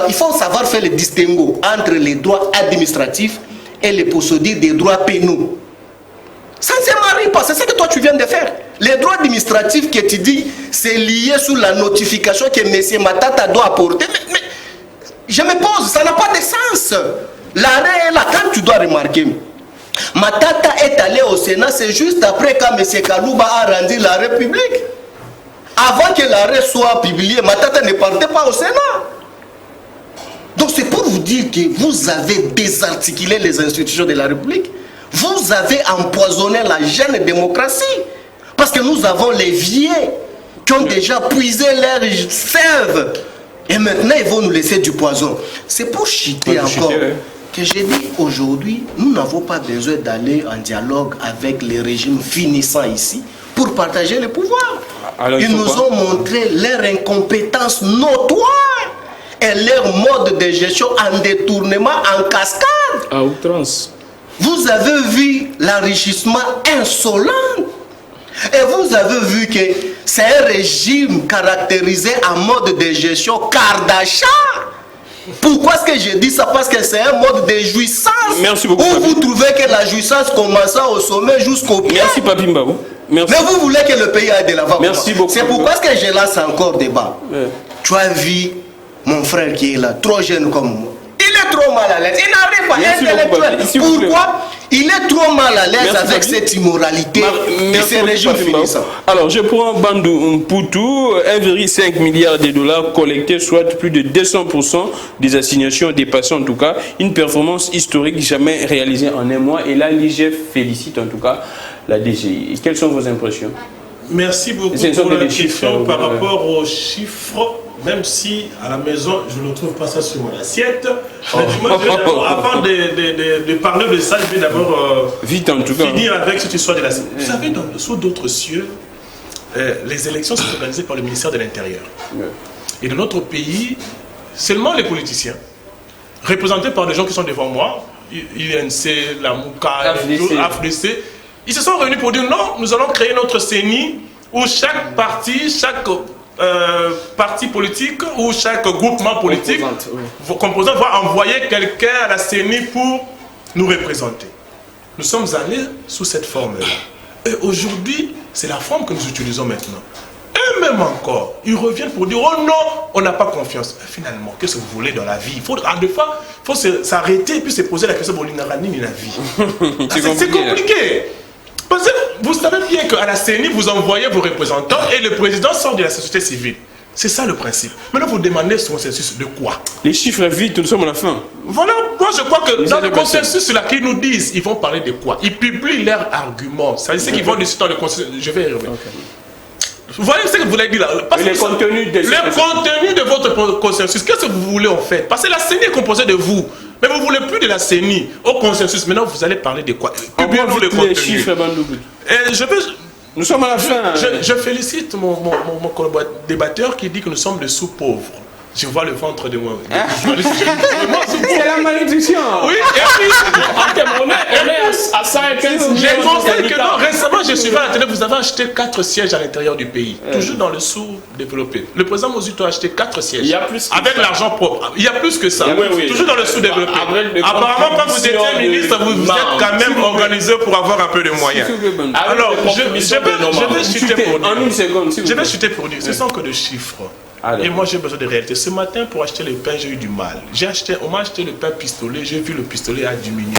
il faut savoir faire le distinguo entre les droits administratifs et les procédures des droits pénaux. Ça ne se marie pas, c'est ce que toi tu viens de faire. Les droits administratifs que tu dis, c'est lié sous la notification que M. Matata doit apporter. Mais je me pose, ça n'a pas de sens. L'arrêt est là, quand tu dois remarquer. Matata est allé au Sénat, c'est juste après quand M. Kalouba a rendu l'arrêt public. Avant que l'arrêt soit publié, Matata ne partait pas au Sénat. Donc c'est pour vous dire que vous avez désarticulé les institutions de la République. Vous avez empoisonné la jeune démocratie. Parce que nous avons les vieux qui ont déjà puisé leur sève. Et maintenant, ils vont nous laisser du poison. C'est pour chuter encore que j'ai dit aujourd'hui, nous n'avons pas besoin d'aller en dialogue avec les régimes finissants ici pour partager le pouvoir. Alors, ils nous ont montré leur incompétence notoire et leur mode de gestion en détournement, en cascade. À outrance. Vous avez vu l'enrichissement insolent. Et vous avez vu que c'est un régime caractérisé en mode de gestion Kardashian. Pourquoi est-ce que je dis ça? Parce que c'est un mode de jouissance. Merci beaucoup. Où vous trouvez que la jouissance commence au sommet jusqu'au pied. Merci Papi Mbao. Merci. Mais vous voulez que le pays aille de l'avant. Merci beaucoup. C'est pourquoi est-ce que je lance encore débat. Tu as vu mon frère qui est là, trop jeune comme moi. Il est trop mal à l'aise. Il n'arrive pas intellectuel. Pourquoi? Il est trop mal à l'aise avec cette immoralité de ces régimes finissants. Alors, je prends Bandou Mpoutou, 1,5 milliard de dollars collectés, soit plus de 200% des assignations dépassant en tout cas une performance historique jamais réalisée en un mois. Et là, l'IGF félicite en tout cas la DGI. Quelles sont vos impressions? Merci beaucoup pour la question par rapport aux chiffres. Même si à la maison, je ne trouve pas ça sur mon assiette. Avant de parler de ça, je vais d'abord finir avec cette histoire de la... Vous savez, sous d'autres cieux, les élections sont organisées par le ministère de l'Intérieur. Et dans notre pays, seulement les politiciens, représentés par des gens qui sont devant moi, INC, la MOUCA, AFDC, ils se sont réunis pour dire non, nous allons créer notre CENI où chaque parti, chaque parti politique ou chaque groupement politique composant va envoyer quelqu'un à la CENI pour nous représenter. Nous sommes allés sous cette forme-là. Et aujourd'hui, c'est la forme que nous utilisons maintenant. Et même encore, ils reviennent pour dire oh non, on n'a pas confiance. Et finalement, qu'est-ce que vous voulez dans la vie? Il faut s'arrêter et puis se poser la question de la vie. C'est compliqué. Parce que vous savez bien qu'à la CENI, vous envoyez vos représentants et le président sort de la société civile. C'est ça le principe. Maintenant, vous demandez ce consensus de quoi? Les chiffres vite, nous sommes à la fin. Voilà, moi je crois que dans le consensus là qu'ils nous disent, ils vont parler de quoi? Ils publient leurs arguments. C'est-à-dire qu'ils vont décider dans le consensus. Je vais y revenir. Vous voyez ce que vous voulez dire là? Le contenu de votre consensus, qu'est-ce que vous voulez en fait? Parce que la CENI est composée de vous. Mais vous ne voulez plus de la CENI au consensus. Maintenant, vous allez parler de quoi? Publiez-nous le contenu. Nous sommes à la fin. Je félicite mon débatteur qui dit que nous sommes des sous-pauvres. Je vois le ventre de moi. C'est la malédiction. Oui, on est à 115 millions. J'ai pensé que non, récemment, je suis à la télé, vous avez acheté 4 sièges à l'intérieur du pays, toujours dans le sous-développé. Le président Mozuto a acheté 4 sièges. Il y a plus avec l'argent propre. Il y a plus que ça. Toujours dans le sous-développé. Apparemment, quand vous étiez ministre, vous êtes quand même organisé pour avoir un peu de moyens. Alors, je vais chuter pour dire. Je vais chuter pour dire. Ce sont que des chiffres. Et moi j'ai besoin de réalité. Ce matin pour acheter le pain j'ai eu du mal. On m'a acheté le pain pistolet, j'ai vu le pistolet a diminué.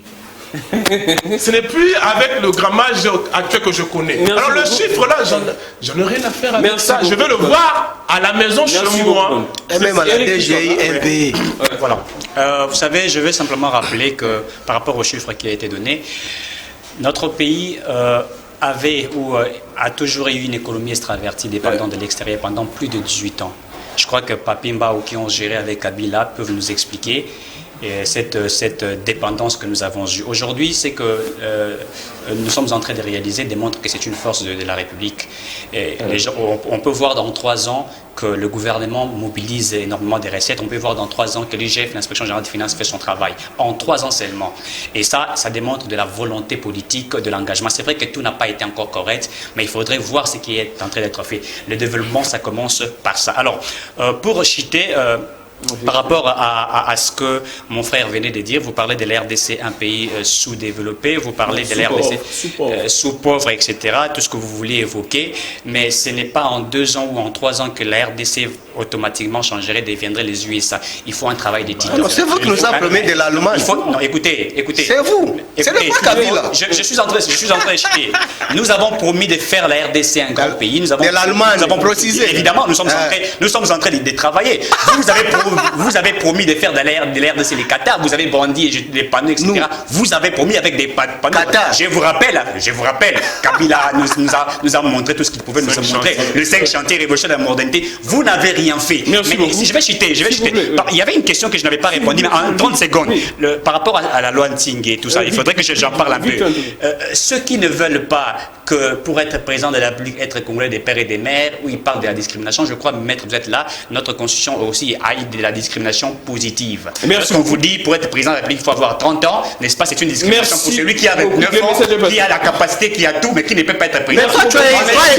Ce n'est plus avec le grammage actuel que je connais. Merci. Alors le chiffre là, j'en ai rien à faire avec ça. Je vais le voir à la maison chez moi. Et même à la DGI, MP. Voilà. Vous savez, je vais simplement rappeler que par rapport aux chiffres qui a été donné, notre pays a toujours eu une économie extravertie dépendante de l'extérieur pendant plus de 18 ans. Je crois que Papi Mbao qui ont géré avec Kabila peuvent nous expliquer cette dépendance que nous avons eue. Aujourd'hui, c'est que nous sommes en train de réaliser démontre que c'est une force de la République. Et on peut voir dans 3 ans que le gouvernement mobilise énormément des recettes. On peut voir dans 3 ans que l'IGF, l'Inspection générale des finances, fait son travail. En 3 ans seulement. Et ça démontre de la volonté politique, de l'engagement. C'est vrai que tout n'a pas été encore correct, mais il faudrait voir ce qui est en train d'être fait. Le développement, ça commence par ça. Alors, pour citer... par rapport à ce que mon frère venait de dire, vous parlez de l'RDC, un pays sous-développé, vous parlez de l'RDC sous-pauvre, etc., tout ce que vous vouliez évoquer, mais ce n'est pas en 2 ans ou en 3 ans que la RDC automatiquement changerait, deviendrait les USA. Il faut un travail d'éthique. C'est vous qui nous appelez de l'Allemagne. Non, écoutez. C'est vous. C'est pas Kabila. Je suis en train de chier. Nous avons promis de faire la RDC un grand pays. De l'Allemagne, précisé. Évidemment, nous sommes en train de travailler. Vous avez promis vous avez promis de faire de l'air de les Qatar, vous avez brandi les panneaux, etc. Vous avez promis avec des panneaux. Qatar. Je vous rappelle, Kabila nous a montré tout ce qu'il pouvait nous montrer. Le 5 chantiers révolution de la modernité. Vous n'avez rien fait. Merci beaucoup. Je vais chuter. Il y avait une question que je n'avais pas répondu, mais en 30 secondes. Par rapport à la loi Nting et tout ça, il faudrait que j'en parle un peu. Ceux qui ne veulent pas que pour être président de la République, être congolais des pères et des mères, où il parle de la discrimination, je crois, maître, vous êtes là, notre constitution aussi a de la discrimination positive. Merci. On vous dit, pour être président de la République, il faut avoir 30 ans, n'est-ce pas? C'est une discrimination pour celui qui a 29 ans, qui a la capacité, qui a tout, mais qui ne peut pas être président. Mais toi,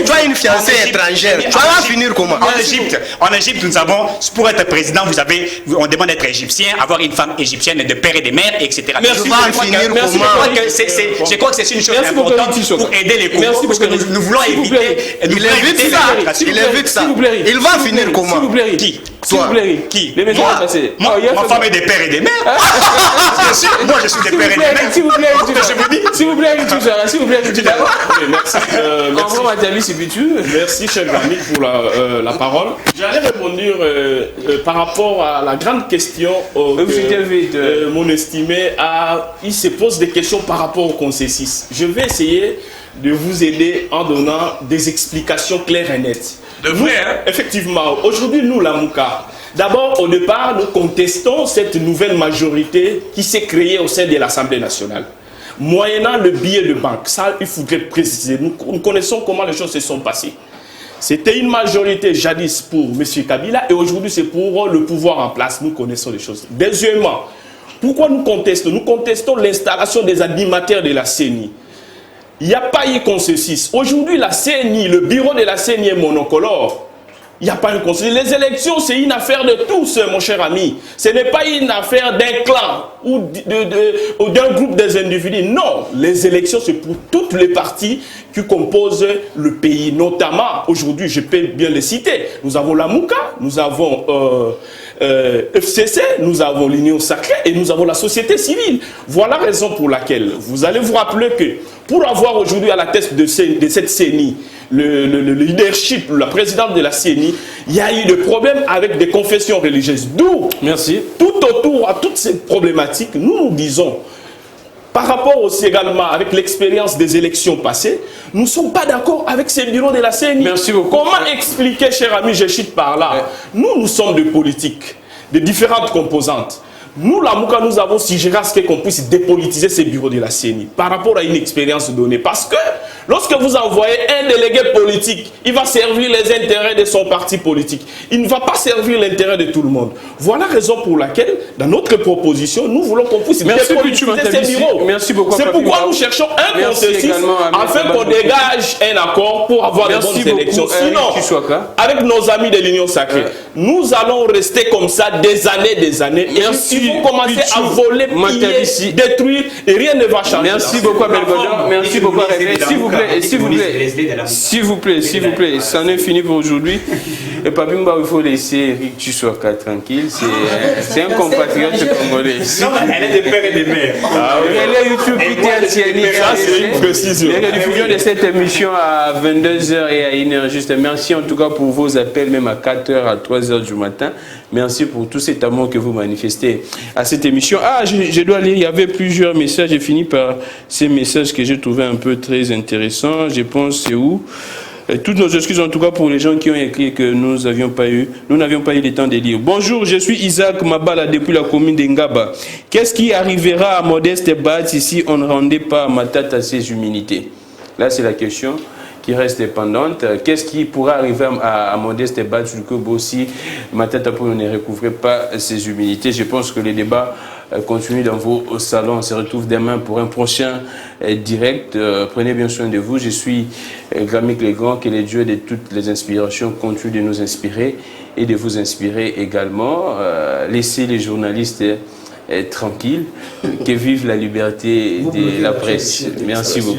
tu as une fiancée étrangère. Tu vas finir comment? En Égypte, nous avons, pour être président, on demande d'être égyptien, avoir une femme égyptienne de père et de mère, etc. Merci. Je crois que c'est une chose importante pour aider les Congos, parce que nous voulons éviter. Il évite ça. Il va finir comment? Qui? Toi. Qui? Les médias passés. Ma femme est des pères et des mères. Bien sûr, moi je suis des pères et des mères. S'il vous plaît, s'il vous plaît, merci, cher Grammy, pour la parole. J'allais répondre par rapport à la grande question que mon estimé il se pose des questions par rapport au consensus. Je vais essayer de vous aider en donnant des explications claires et nettes. Effectivement, aujourd'hui, nous, la Mouka, d'abord, au départ, nous contestons cette nouvelle majorité qui s'est créée au sein de l'Assemblée nationale. Moyennant le billet de banque, ça, il faudrait préciser. Nous connaissons comment les choses se sont passées. C'était une majorité jadis pour M. Kabila et aujourd'hui, c'est pour le pouvoir en place. Nous connaissons les choses. Deuxièmement, pourquoi nous contestons? Nous contestons l'installation des animateurs de la CENI. Il n'y a pas eu consensus. Aujourd'hui, la CENI, le bureau de la CENI est monocolore. Il n'y a pas eu consensus. Les élections, c'est une affaire de tous, mon cher ami. Ce n'est pas une affaire d'un clan ou d'un groupe des individus. Non, les élections, c'est pour toutes les parties qui composent le pays. Notamment, aujourd'hui, je peux bien les citer. Nous avons la Mouka, nous avons FCC, nous avons l'Union Sacrée et nous avons la société civile. Voilà la raison pour laquelle vous allez vous rappeler que pour avoir aujourd'hui à la tête de cette CENI, le leadership, la présidente de la CENI, il y a eu des problèmes avec des confessions religieuses. D'où, tout autour à toutes ces problématiques, nous disons, par rapport aussi également avec l'expérience des élections passées, nous ne sommes pas d'accord avec ces bureaux de la CENI. Merci beaucoup. Comment expliquer, cher ami, je chute par là, nous sommes de politique, de différentes composantes. Nous, la Mouka, nous avons suggéré à ce qu'on puisse dépolitiser ces bureaux de la CENI par rapport à une expérience donnée. Parce que lorsque vous envoyez un délégué politique, il va servir les intérêts de son parti politique. Il ne va pas servir l'intérêt de tout le monde. Voilà la raison pour laquelle, dans notre proposition, nous voulons qu'on puisse dépolitiser ces bureaux. Merci beaucoup. C'est pourquoi nous cherchons un consensus afin qu'on dégage un accord pour avoir de bonnes élections. Sinon, avec nos amis de l'Union Sacrée, nous allons rester comme ça des années. Merci. Ils vont commencer à voler, piller, détruire et rien ne va changer. Merci beaucoup, Belgodon. Merci beaucoup, s'il vous plaît, ça n'est fini pour aujourd'hui. Et Papimba, il faut laisser Eric Tchouaka tranquille. C'est un compatriote congolais. Elle est des pères et des mères. Elle est YouTube c'est une précision. La diffusion de cette émission à 22h et à 1h juste. Merci en tout cas pour vos appels, même à 4h, à 3h du matin. Merci pour tout cet amour que vous manifestez à cette émission. Je dois lire, il y avait plusieurs messages. J'ai fini par ces messages que j'ai trouvé un peu très intéressants. Je pense, c'est où? Toutes nos excuses en tout cas pour les gens qui ont écrit que nous n'avions pas eu le temps de lire. Bonjour, je suis Isaac Mabala depuis la commune d'Engaba. Qu'est-ce qui arrivera à Modeste Bat si on ne rendait pas Matata à ses humilités? Là, c'est la question qui reste pendante. Qu'est-ce qui pourra arriver à Modeste Bat si Matata ne recouvrait pas ses humilités? Je pense que les débats continuent dans vos salons. On se retrouve demain pour un prochain direct. Prenez bien soin de vous. Je suis Grammy Legrand. Que les dieux de toutes les inspirations continuent de nous inspirer et de vous inspirer également. Laissez les journalistes tranquilles. Que vive la liberté de la presse. Merci beaucoup.